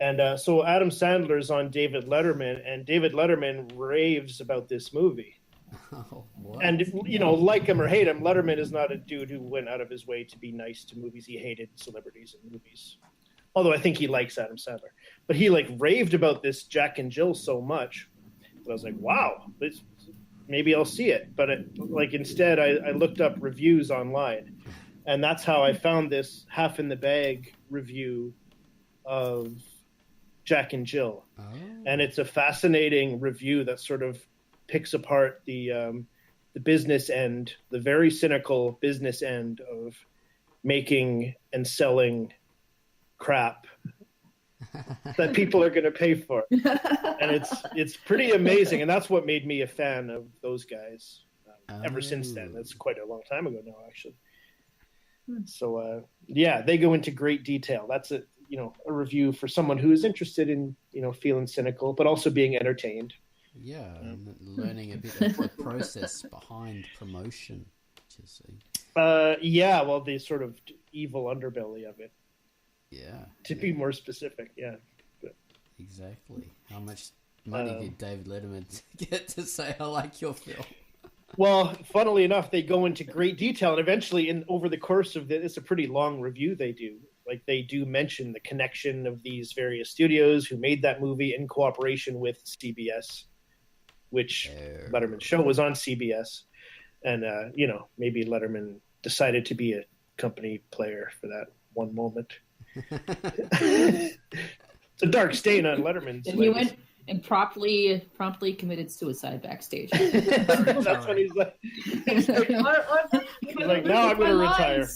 And so Adam Sandler's on David Letterman, and David Letterman raves about this movie. Oh, what? And, you know, like him or hate him, Letterman is not a dude who went out of his way to be nice to movies. He hated celebrities in movies. Although I think he likes Adam Sandler. But he, like, raved about this Jack and Jill so much that I was like, wow, maybe I'll see it. But, instead, I looked up reviews online. And that's how I found this Half in the Bag review of Jack and Jill. Oh. And it's a fascinating review that sort of picks apart the business end, the very cynical business end of making and selling crap that people are going to pay for. And it's pretty amazing, and that's what made me a fan of those guys. Ever since then, that's quite a long time ago now, actually. So yeah, they go into great detail. That's a review for someone who is interested in feeling cynical but also being entertained. Yeah, and learning a bit of the process behind promotion. Yeah, well, the sort of evil underbelly of it. Yeah. To be more specific, yeah. Exactly. How much money did David Letterman get to say, I like your film? Well, funnily enough, they go into great detail, and eventually, over the course of it's a pretty long review they do. Like, they do mention the connection of these various studios who made that movie in cooperation with CBS, which Letterman's show was on CBS. And, maybe Letterman decided to be a company player for that one moment. It's a dark stain on Letterman's. And he went and promptly committed suicide backstage. That's when he's like, now I'm going to retire.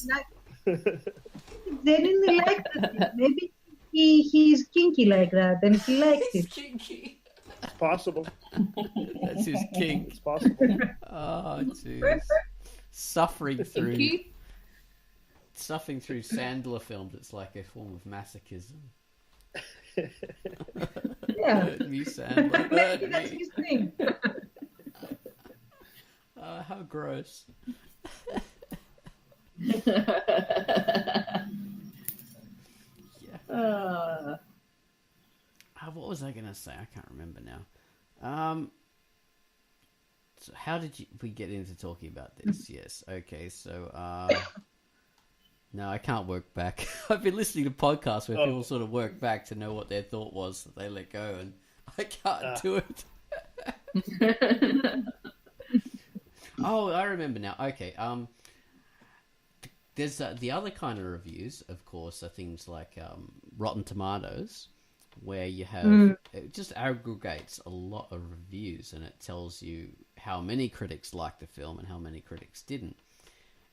They didn't like that. Maybe he's kinky like that, and he liked it. Kinky. It's possible. That's his kink. It's possible. Oh, jeez. Suffering through Kinky? Sandler films, it's like a form of masochism. Yeah. Hurt me, Sandler. Maybe Hurt that's me. his thing. How gross. Yeah. What was I going to say? I can't remember now. So how did we get into talking about this? Yes. Okay. So, no, I can't work back. I've been listening to podcasts where people sort of work back to know what their thought was that they let go, and I can't do it. Oh, I remember now. Okay. There's the other kind of reviews, of course, are things like Rotten Tomatoes, where you have it just aggregates a lot of reviews, and it tells you how many critics liked the film and how many critics didn't.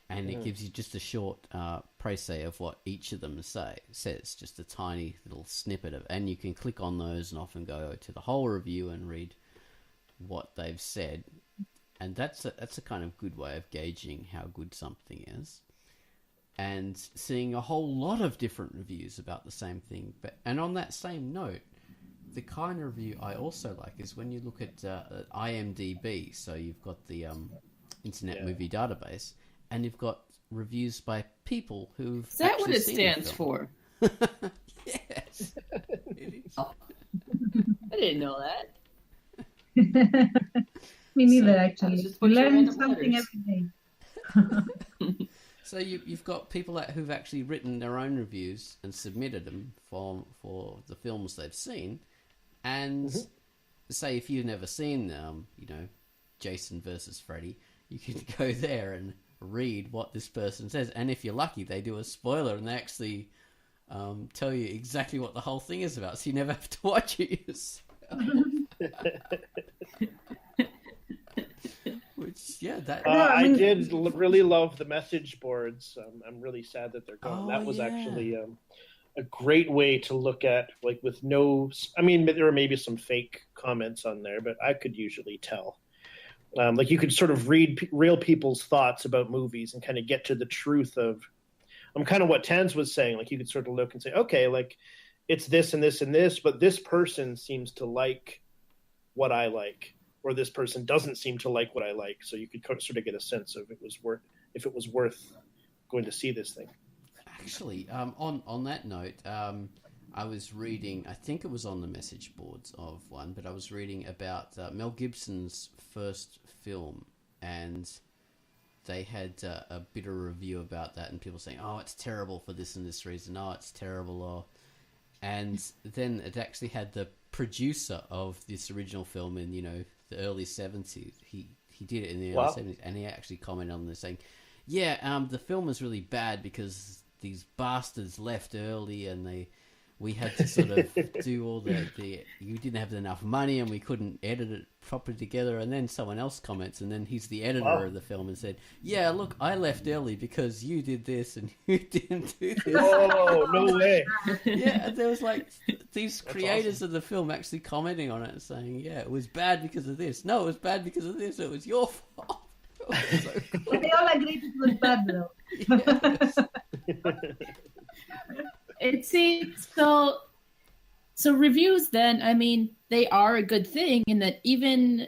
and it gives you just a short précis of what each of them says, just a tiny little snippet of, and you can click on those and often go to the whole review and read what they've said, and that's a kind of good way of gauging how good something is, and seeing a whole lot of different reviews about the same thing. And on that same note, the kind of review I also like is when you look at IMDb. So you've got the Internet Movie Database, and you've got reviews by people who've Is that actually what it seen stands the film. for? Yes. It is. I didn't know that. Me neither, So, actually. just We put your learn random something letters. every day. So you've got people who've actually written their own reviews and submitted them for the films they've seen, and say if you've never seen Jason versus Freddy, you can go there and read what this person says, and if you're lucky, they do a spoiler and they actually tell you exactly what the whole thing is about, so you never have to watch it yourself. Which, I did really love the message boards. I'm really sad that they're gone. That was actually a great way to look at, like, with no. I mean, there were maybe some fake comments on there, but I could usually tell. Like, you could sort of read real people's thoughts about movies and kind of get to the truth of. Kind of what Tans was saying. Like, you could sort of look and say, okay, like, it's this and this and this, but this person seems to like what I like, or this person doesn't seem to like what I like. So you could sort of get a sense of if it was worth going to see this thing. Actually, on that note, I was reading, I think it was on the message boards of one, but I was reading about Mel Gibson's first film, and they had a bit of a review about that, and people saying, oh, it's terrible for this and this reason, oh, it's terrible, and then it actually had the producer of this original film in, the early 70s. He did it in the early 70s, and he actually commented on this saying, the film was really bad because these bastards left early, and we had to sort of do all you didn't have enough money, and we couldn't edit it properly together. And then someone else comments, and then he's the editor of the film, and said, yeah, look, I left early because you did this and you didn't do this. Oh, no way. Yeah, there was like these creators of the film actually commenting on it and saying, yeah, it was bad because of this. No, it was bad because of this. It was your fault. It was so cool. They all agreed it was bad, though. Yes. It seems so reviews then, I mean, they are a good thing in that even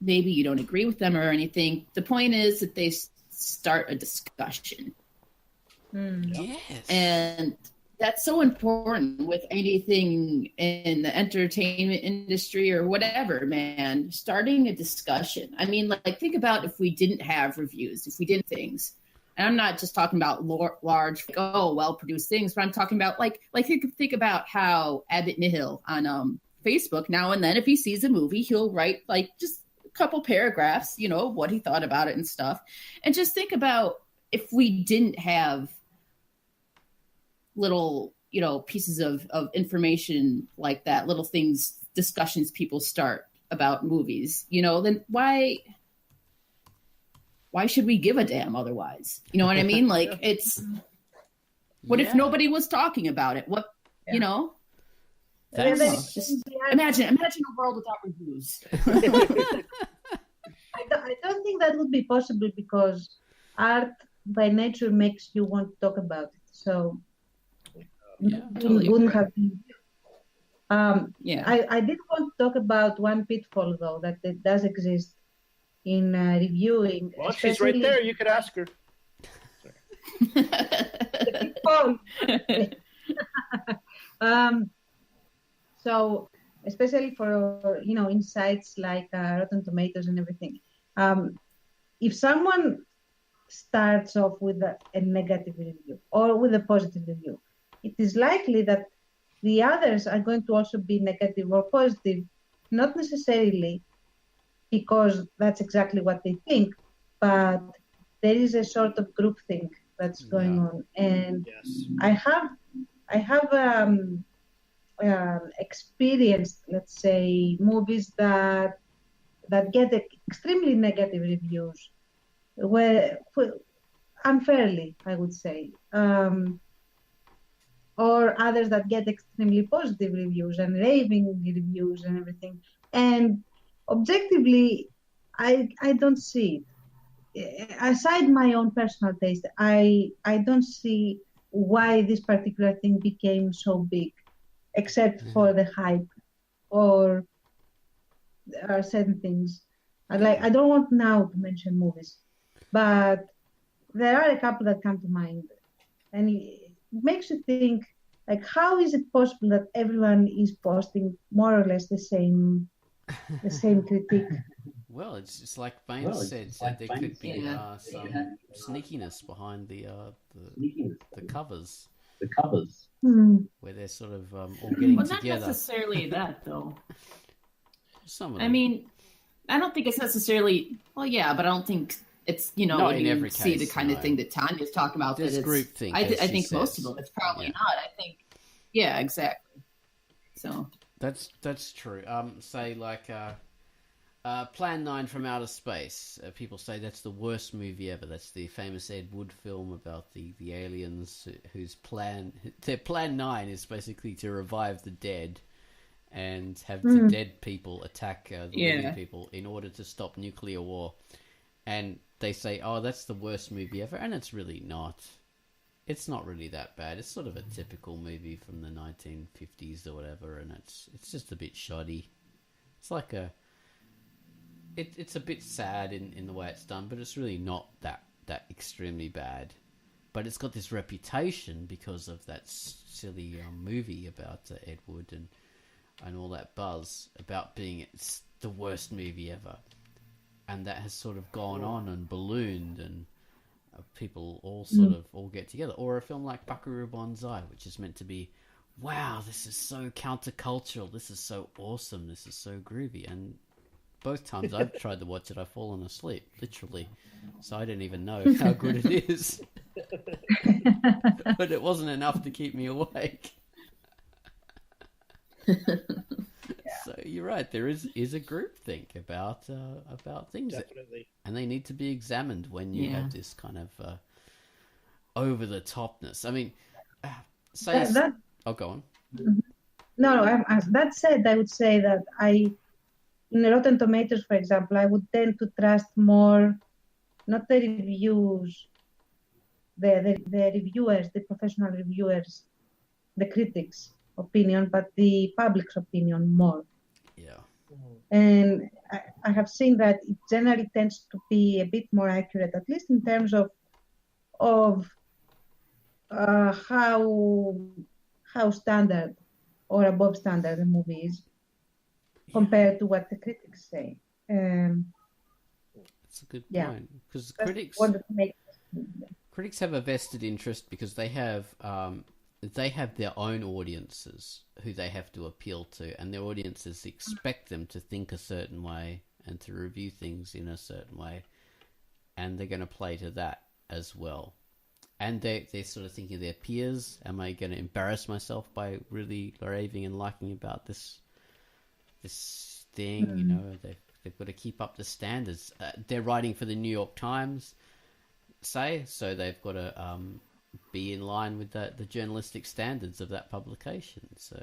maybe you don't agree with them or anything, the point is that they start a discussion. Yes. And that's so important with anything in the entertainment industry or whatever, man. Starting a discussion. I mean, like, think about if we didn't have reviews, if we didn't things. And I'm not just talking about large, well-produced things, but I'm talking about like think about how Abbott Nihil on Facebook, now and then, if he sees a movie, he'll write like just a couple paragraphs, what he thought about it and stuff. And just think about if we didn't have little, pieces of information like that, little things, discussions people start about movies, then why should we give a damn otherwise? You know what I mean? Like, it's, what if nobody was talking about it? What, That's, just imagine a world without reviews. I don't think that would be possible because art by nature makes you want to talk about it. So totally wouldn't have been. Yeah. I did want to talk about one pitfall, though, that it does exist in reviewing. Well, she's right there. You could ask her. So, especially for insights like Rotten Tomatoes and everything, if someone starts off with a negative review or with a positive review, it is likely that the others are going to also be negative or positive, not necessarily because that's exactly what they think, but there is a sort of groupthink that's going on. And I have experienced, let's say, movies that get extremely negative reviews, where unfairly, I would say, or others that get extremely positive reviews and raving reviews and everything. And objectively, I don't see it. Aside my own personal taste, I don't see why this particular thing became so big, except for the hype or certain things. I don't want now to mention movies, but there are a couple that come to mind, and it makes you think, like, how is it possible that everyone is posting more or less the same critique? Well, it's like Bain said, there could be some sneakiness behind the covers, where they're sort of all getting Well, together. not necessarily that, though. Some of them. I mean, I don't think it's necessarily. Well, yeah, but I don't think it's Not when in you every see case, the kind of no. thing that Tanya's talking about. There's that it's groupthink, I as she think most says. of them. It's probably Yeah. not. I think. Yeah, exactly. So That's true. Say like Plan 9 from Outer Space. People say that's the worst movie ever. That's the famous Ed Wood film about the aliens whose their Plan 9 is basically to revive the dead and have the dead people attack the living people in order to stop nuclear war. And they say, oh, that's the worst movie ever. And it's really not. It's not really that bad. It's sort of a typical movie from the 1950s or whatever, and it's just a bit shoddy. It's like it's a bit sad in the way it's done, but it's really not that extremely bad. But it's got this reputation because of that silly movie about Ed Wood and all that buzz about being it's the worst movie ever, and that has sort of gone on and ballooned and. People all sort of all get together, or a film like Buckaroo Banzai, which is meant to be, wow, this is so countercultural, this is so awesome, this is so groovy, and both times I've tried to watch it, I've fallen asleep, literally, so I don't even know how good it is. But it wasn't enough to keep me awake. So you're right. There is a groupthink about things, Definitely. and they need to be examined when you have this kind of over the topness. I mean, say oh, go on. No, that said, I would say that in Rotten Tomatoes, for example, I would tend to trust more, not the reviews, the reviewers, the professional reviewers, the critics' opinion, but the public's opinion more. Yeah. And I have seen that it generally tends to be a bit more accurate, at least in terms of how standard or above standard the movie is compared to what the critics say. That's a good point, because critics have a vested interest because they have their own audiences who they have to appeal to, and their audiences expect them to think a certain way and to review things in a certain way, and they're going to play to that as well. And they're sort of thinking of their peers. Am I going to embarrass myself by really raving and liking about this thing? You know, they've got to keep up the standards. They're writing for the New York Times, say, so they've got to be in line with the journalistic standards of that publication. So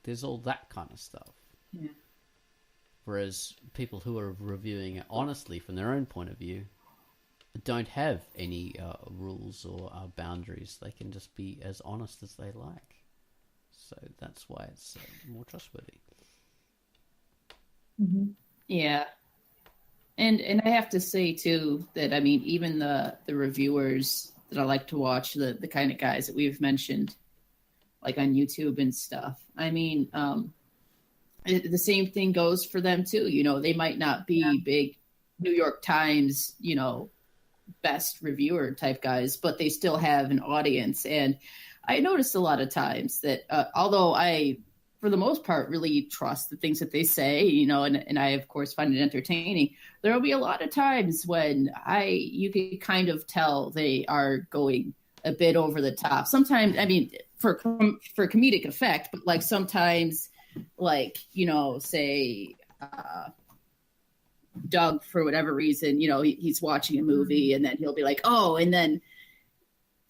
there's all that kind of stuff. Yeah. Whereas people who are reviewing it honestly from their own point of view don't have any rules or boundaries. They can just be as honest as they like. So that's why it's more trustworthy. Mm-hmm. yeah, and I have to say too that I mean even the reviewers that I like to watch, the kind of guys that we've mentioned, like on YouTube and stuff. I mean, the same thing goes for them too. You know, they might not be big New York Times, you know, best reviewer type guys, but they still have an audience. And I noticed a lot of times that although I, for the most part, really trust the things that they say, you know, and I, of course, find it entertaining, there will be a lot of times when you can kind of tell they are going a bit over the top. Sometimes, I mean, for comedic effect, but like sometimes, like, you know, say, Doug, for whatever reason, he's watching a movie and then he'll be like, oh, and then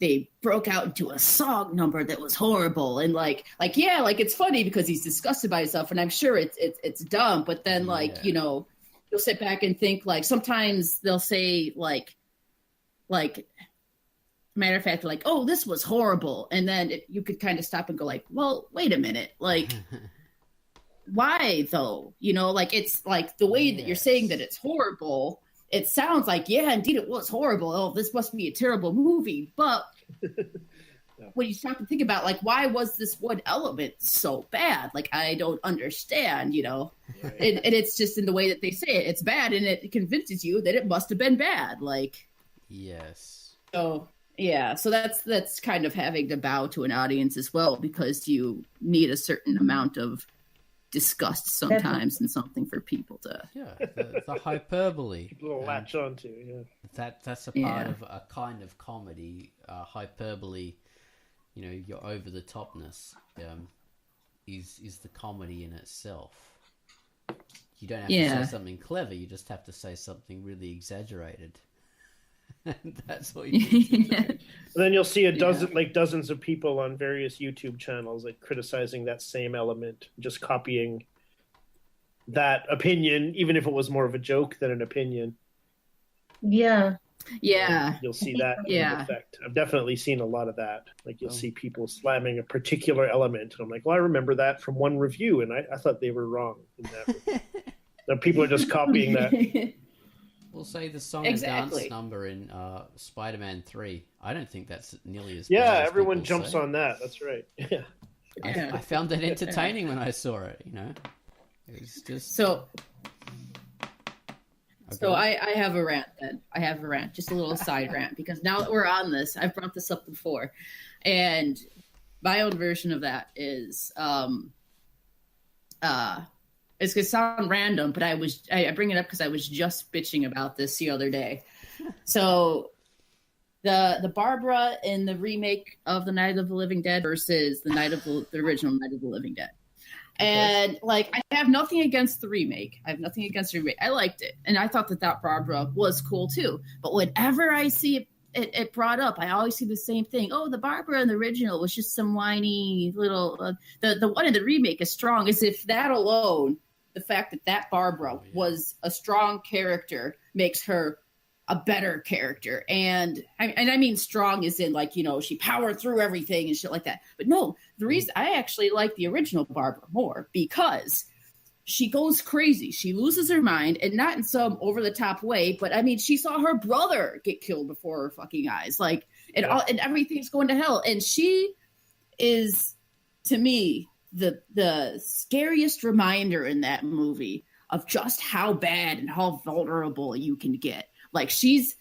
they broke out into a song number that was horrible. And like, yeah, like it's funny because he's disgusted by himself and I'm sure it's dumb. But then you'll sit back and think like, sometimes they'll say like, matter of fact, like, oh, this was horrible. And then you could kind of stop and go like, well, wait a minute. Like, why though? Like, it's like the way that you're saying that it's horrible. It sounds like, yeah, indeed it was horrible. Oh, this must be a terrible movie. But when you stop to think about like, why was this one element so bad? Like, I don't understand, and it's just in the way that they say it. It's bad and it convinces you that it must have been bad. Like, yes. So yeah, so that's kind of having to bow to an audience as well, because you need a certain amount of disgust sometimes and something for people to the hyperbole people will latch onto. That's a part of a kind of comedy. Hyperbole, your over the topness is the comedy in itself. You don't have to say something clever, you just have to say something really exaggerated. And that's what you need to do. And then you'll see dozens of people on various YouTube channels like criticizing that same element, just copying that opinion, even if it was more of a joke than an opinion. Yeah. You'll see that effect. I've definitely seen a lot of that. Like you'll see people slamming a particular element, and I'm like, well, I remember that from one review, and I thought they were wrong in that. Now people are just copying that. We'll say the song and dance number in Spider-Man 3. I don't think that's nearly as bad as everyone jumps on that. That's right. I found it entertaining when I saw it. It's just so. So I have a rant then. I have a rant, just a little side rant, because now that we're on this, I've brought this up before, and my own version of that is it's going to sound random, but I bring it up because I was just bitching about this the other day. So the Barbara in the remake of the Night of the Living Dead versus the original Night of the Living Dead. And like, I have nothing against the remake. I liked it. And I thought that Barbara was cool too. But whenever I see it brought up, I always see the same thing. Oh, the Barbara in the original was just some whiny little, the one in the remake is strong, as if that alone, the fact that Barbara was a strong character makes her a better character. And I mean strong as in like, she powered through everything and shit like that. But no, the reason I actually like the original Barbara more, because she goes crazy. She loses her mind, and not in some over the top way, but I mean, she saw her brother get killed before her fucking eyes. Like, and everything's going to hell. And she is, to me, the scariest reminder in that movie of just how bad and how vulnerable you can get. Like, she's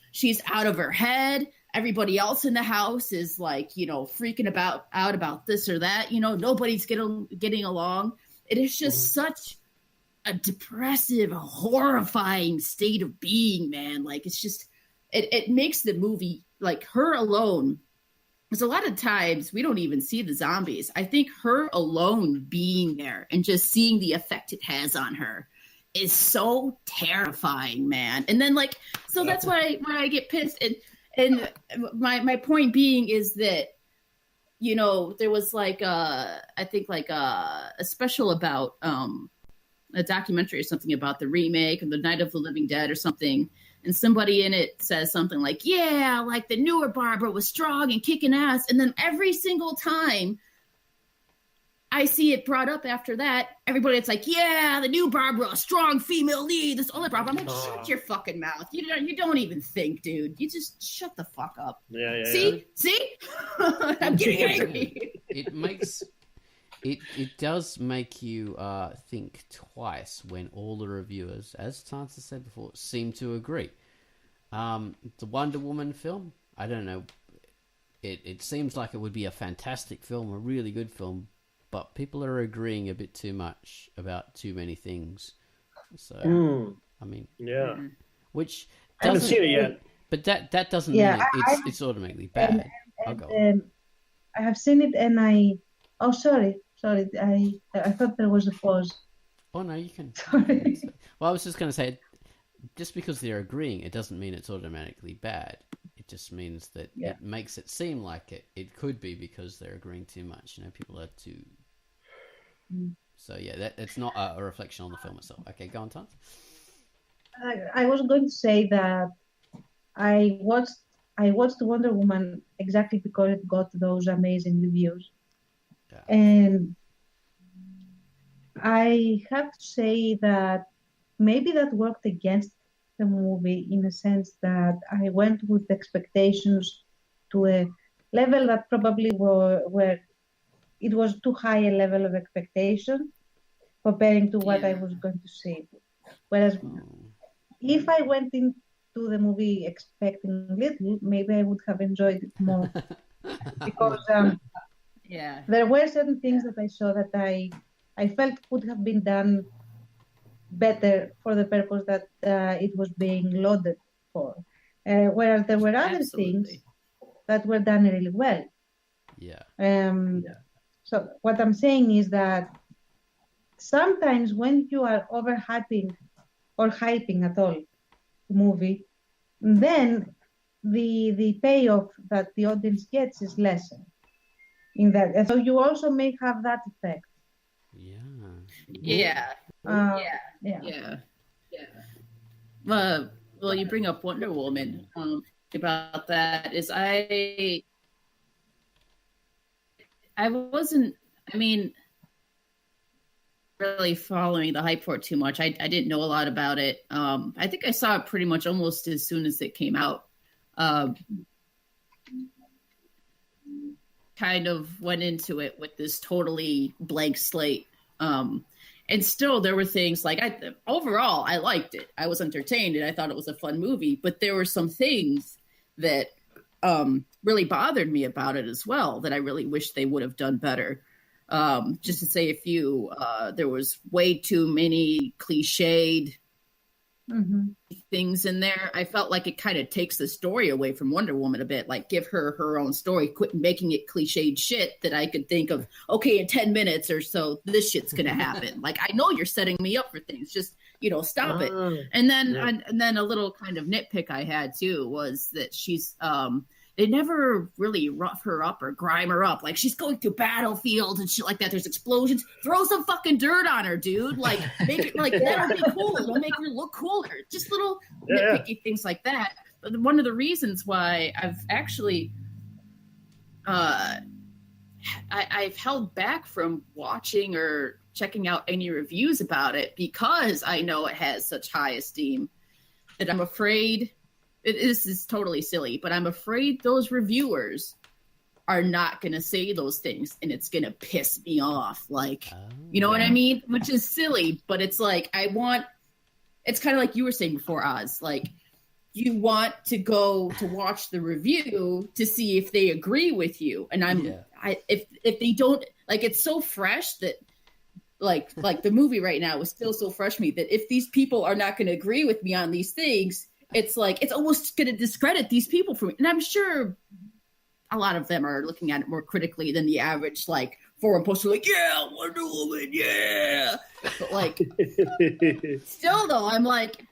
out of her head. Everybody else in the house is like, freaking out about this or that. Nobody's getting along. It is just such a depressive, horrifying state of being, man. Like, it's just, it makes the movie, like, her alone, because a lot of times we don't even see the zombies. I think her alone being there and just seeing the effect it has on her is so terrifying, man. And then like, so that's why I get pissed. And my point being is that, there was like I think like a special about a documentary or something about the remake of the Night of the Living Dead or something. And somebody in it says something like, yeah, like the newer Barbara was strong and kicking ass. And then every single time I see it brought up after that, everybody, it's like, yeah, the new Barbara, a strong female lead, this other Barbara. I'm like, shut your fucking mouth. You don't even think, dude. You just shut the fuck up. Yeah. See? I'm getting angry. It does make you think twice when all the reviewers, as Tansa said before, seem to agree. The Wonder Woman film, I don't know. It seems like it would be a fantastic film, a really good film, but people are agreeing a bit too much about too many things. So, I mean, which I haven't seen it yet. But that doesn't mean it's automatically bad. I'll go. I have seen it, and oh, sorry. I thought there was a pause. Oh no, you can. Sorry. Well, I was just going to say just because they're agreeing, it doesn't mean it's automatically bad. It just means that it makes it seem like it could be because they're agreeing too much. People are too. So yeah, it's not a reflection on the film itself. Okay, go on, Tons. I was going to say that I watched Wonder Woman exactly because it got those amazing reviews, and I have to say that maybe that worked against the movie in a sense that I went with expectations to a level that probably were it was too high a level of expectation comparing to what I was going to see. Whereas if I went into the movie expecting little, maybe I would have enjoyed it more. Because there were certain things that I saw that I felt could have been done better for the purpose that it was being lauded for. Whereas there were other things that were done really well. So what I'm saying is that sometimes when you are overhyping or hyping at all the movie, then the payoff that the audience gets is lesser in that. And so you also may have that effect. Well, you bring up Wonder Woman. About that is I wasn't, really following the hype for it too much. I didn't know a lot about it. I think I saw it pretty much almost as soon as it came out. Kind of went into it with this totally blank slate. And still there were things like overall I liked it. I was entertained and I thought it was a fun movie, but there were some things that really bothered me about it as well that I really wish they would have done better. Just to say a few, there was way too many cliched things in there. I felt like it kind of takes the story away from Wonder Woman a bit. Like, give her her own story, quit making it cliched shit that I could think of, okay, in 10 minutes or so, this shit's going to happen. Like, I know you're setting me up for things. Just, stop it. And then a little kind of nitpick I had too was that she's, they never really rough her up or grime her up. Like, she's going through battlefields and shit like that. There's explosions. Throw some fucking dirt on her, dude. Like, make it like that'll be cool. It'll make her look cooler. Just little nitpicky things like that. But one of the reasons why I've actually, I've held back from watching or checking out any reviews about it because I know it has such high esteem that I'm afraid. This is totally silly, but I'm afraid those reviewers are not going to say those things and it's going to piss me off. Like, you know what I mean? Which is silly, but it's like, it's kind of like you were saying before, Oz, like you want to go to watch the review to see if they agree with you. And if they don't, like, it's so fresh that like the movie right now is still so fresh to me that if these people are not going to agree with me on these things, it's like, it's almost going to discredit these people for me. And I'm sure a lot of them are looking at it more critically than the average, like, forum poster, like, yeah, Wonder Woman, yeah. But, like, still, though, I'm like,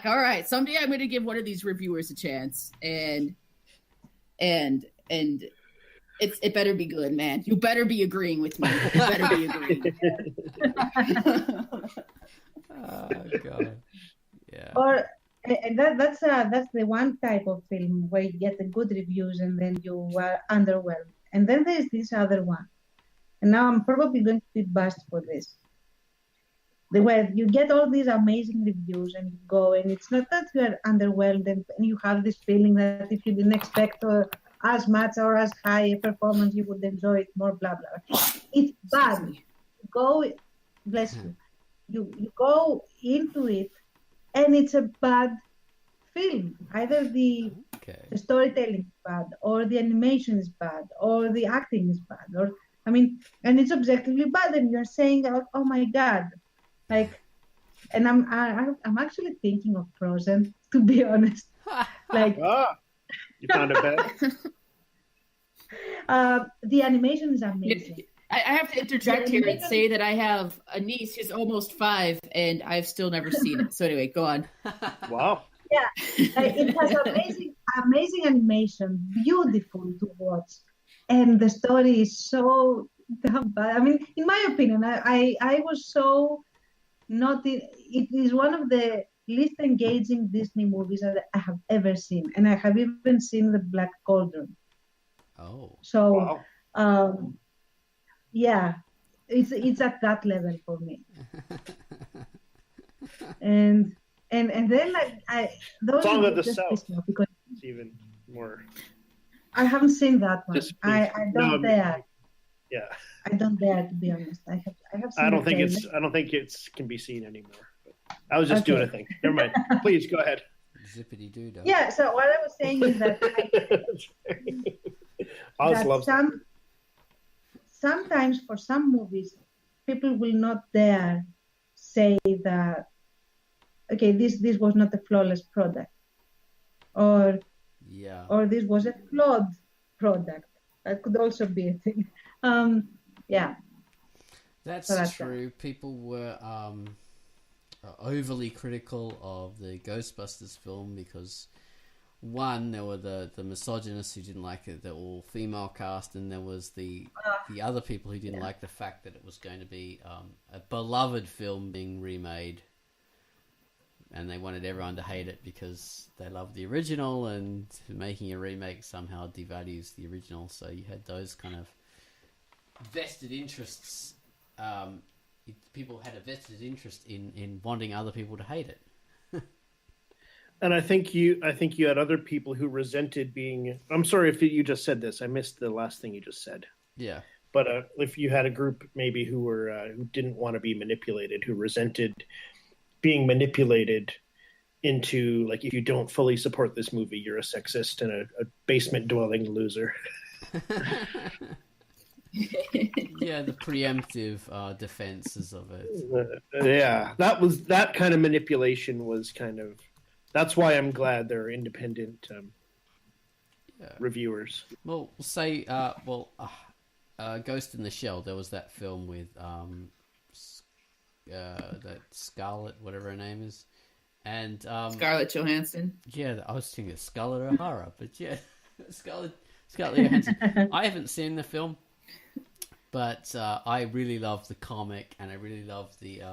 all right, someday I'm going to give one of these reviewers a chance. And it better be good, man. You better be agreeing with me. You better be agreeing. Oh, God. Yeah. Or... And that's the one type of film where you get the good reviews and then you are underwhelmed. And then there's this other one. And now I'm probably going to be bashed for this. Where you get all these amazing reviews and you go, and it's not that you are underwhelmed and you have this feeling that if you didn't expect as much or as high a performance, you would enjoy it more, blah, blah. It's bad. Bless you. You go into it, and it's a bad film. Either the storytelling is bad, or the animation is bad, or the acting is bad, and it's objectively bad. And you're saying, "Oh my God!" Like, and I'm actually thinking of Frozen, to be honest. Like, you found it bad. The animation is amazing. I have to interject here and say that I have a niece who's almost 5, and I've still never seen it. So anyway, go on. Wow. Yeah, it has amazing animation, beautiful to watch, and the story is so damn bad. I mean, in my opinion, I was so not. It is one of the least engaging Disney movies that I have ever seen, and I have even seen the Black Cauldron. Oh. So, Wow. yeah, it's at that level for me. And then those Song of the just South. piss me off because It's even more. I haven't seen that one. Just I don't dare. Yeah. I don't dare, to be honest. I have seen I don't the think trailer. I don't think it's can be seen anymore. But I was just doing a thing. Never mind. Please go ahead. Zippity doo dah. Yeah. So what I was saying is that Oz that loves it. sometimes for some movies, people will not dare say that okay, this was not a flawless product, or Yeah. this was a flawed product. That could also be a thing. Yeah. That's So that's true. People were overly critical of the Ghostbusters film because, one, there were the misogynists who didn't like it, the all female cast, and there was the other people who didn't like the fact that it was going to be a beloved film being remade, and they wanted everyone to hate it because they loved the original, and making a remake somehow devalues the original. So you had those kind of vested interests. People had a vested interest in wanting other people to hate it. And I think you had other people who resented being. I'm sorry if you just said this. I missed the last thing you just said. Yeah. But if you had a group maybe who didn't want to be manipulated, who resented being manipulated into, like, if you don't fully support this movie, you're a sexist and a basement dwelling loser. Yeah, the preemptive defenses of it. Yeah, that kind of manipulation was kind of. That's why I'm glad there are independent reviewers. Well, say, Ghost in the Shell. There was that film with that Scarlett, whatever her name is, and Scarlett Johansson. Yeah, I was thinking Scarlett O'Hara, but yeah, Scarlett Johansson. I haven't seen the film, but I really love the comic, and I really love the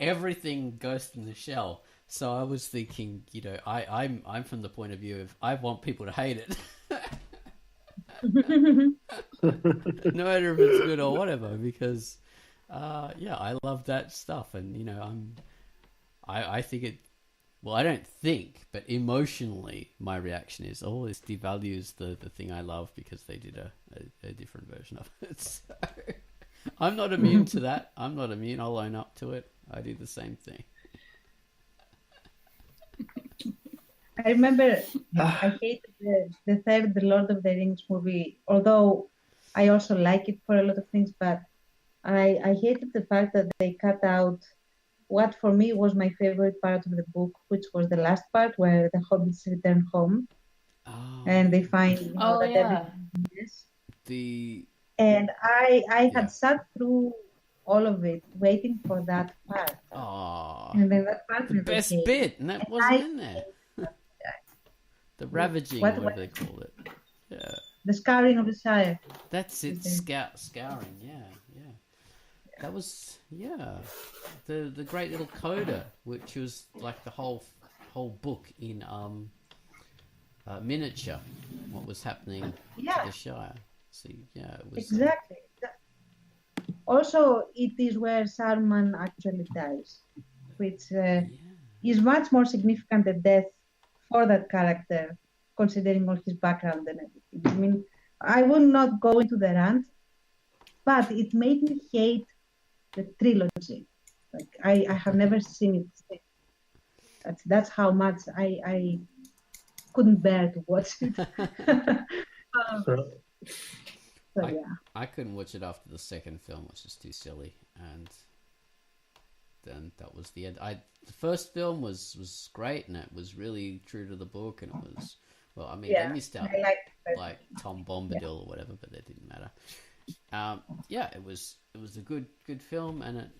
everything Ghost in the Shell. So I was thinking, I'm from the point of view of I want people to hate it. No matter if it's good or whatever, because I love that stuff, and I think it. Well, I don't think, but emotionally, my reaction is, "Oh, this devalues the thing I love because they did a different version of it." So, I'm not immune to that. I'm not immune. I'll own up to it. I do the same thing. I remember I hated the third The Lord of the Rings movie, although I also like it for a lot of things, but I hated the fact that they cut out what for me was my favorite part of the book, which was the last part where the hobbits return home and they find that everything is. And I had sat through all of it waiting for that part. And then that part the best came. bit, and that wasn't in there. The ravaging, whatever they called it. Yeah. The scouring of the Shire. That's it. Scouring. Yeah. That was the great little coda, which was like the whole book in miniature. What was happening to the Shire? So it was exactly. Also, it is where Saruman actually dies, which is much more significant a death for that character, considering all his background and everything. I mean, I will not go into the rant, but it made me hate the trilogy. Like I have never seen it. That's how much I couldn't bear to watch it. I couldn't watch it after the second film, which was too silly, and then that was the end. The first film was great, and it was really true to the book, and it was they missed out. I liked like Tom Bombadil or whatever, but that didn't matter. Yeah, it was a good film, and it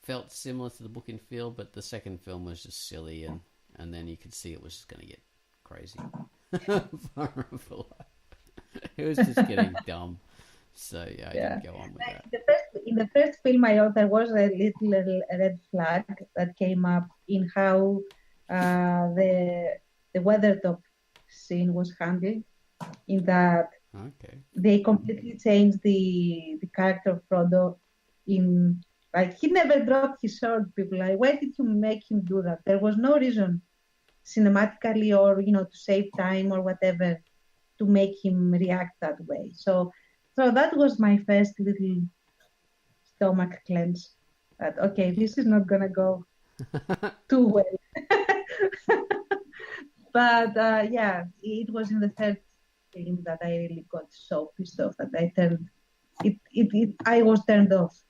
felt similar to the book in feel, but the second film was just silly, and then you could see it was just going to get crazy. It was just getting dumb. So yeah, I didn't go on with that. In the first film, I thought there was a little red flag that came up in how the Weathertop scene was handled. In that, they completely changed the character of Frodo. In like he never dropped his sword. People like, why did you make him do that? There was no reason, cinematically or to save time or whatever, to make him react that way. So that was my first little stomach clench. That okay, this is not gonna go too well. But yeah, it was in the third film that I really got so pissed off that I was turned off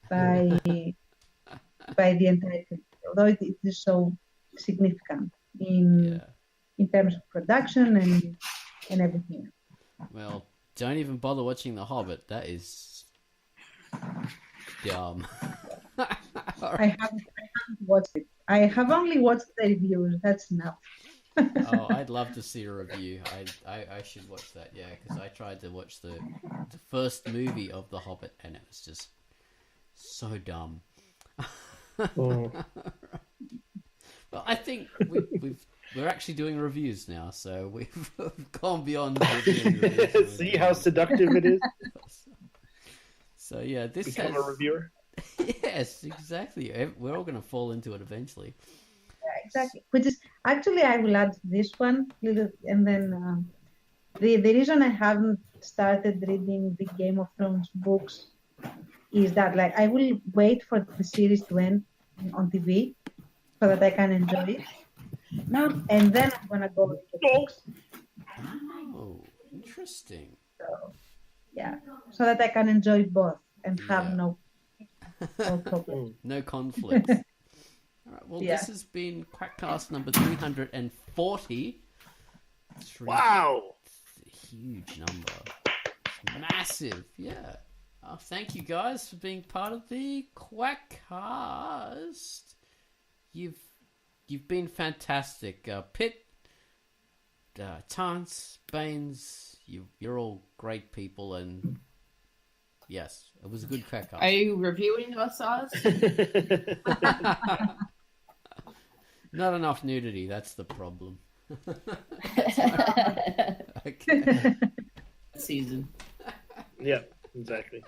by the entire film, although it is so significant in terms of production and everything. Well, don't even bother watching The Hobbit. That is dumb. I haven't watched it. I have only watched the reviews. That's enough. Oh, I'd love to see a review. I should watch that, yeah, because I tried to watch the first movie of The Hobbit, and it was just so dumb. Oh. Well, I think we're actually doing reviews now, so we've gone beyond reviewing reviews. See how seductive it is? So yeah, this Become a reviewer? Yes, exactly. We're all going to fall into it eventually. Yeah, exactly. Which is actually, I will add this one, and then the reason I haven't started reading the Game of Thrones books is that like I will wait for the series to end on TV so that I can enjoy it. And then I'm gonna go with the books. Oh, interesting. So, yeah, so that I can enjoy both and have no problem. No conflicts. All right. Well, this has been Quackcast number 340. Wow, it's a huge number. It's massive. Yeah. Thank you guys for being part of the Quackcast. You've been fantastic. Pitt, Tance, Baines, you're all great people, and yes, it was a good Quackcast. Are you reviewing us, Oz? Not enough nudity, that's the problem. Okay. Season. Yeah, exactly.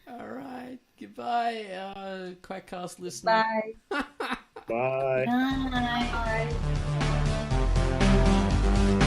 All right. Goodbye, Quackcast listener. Bye. Bye. Bye. Bye.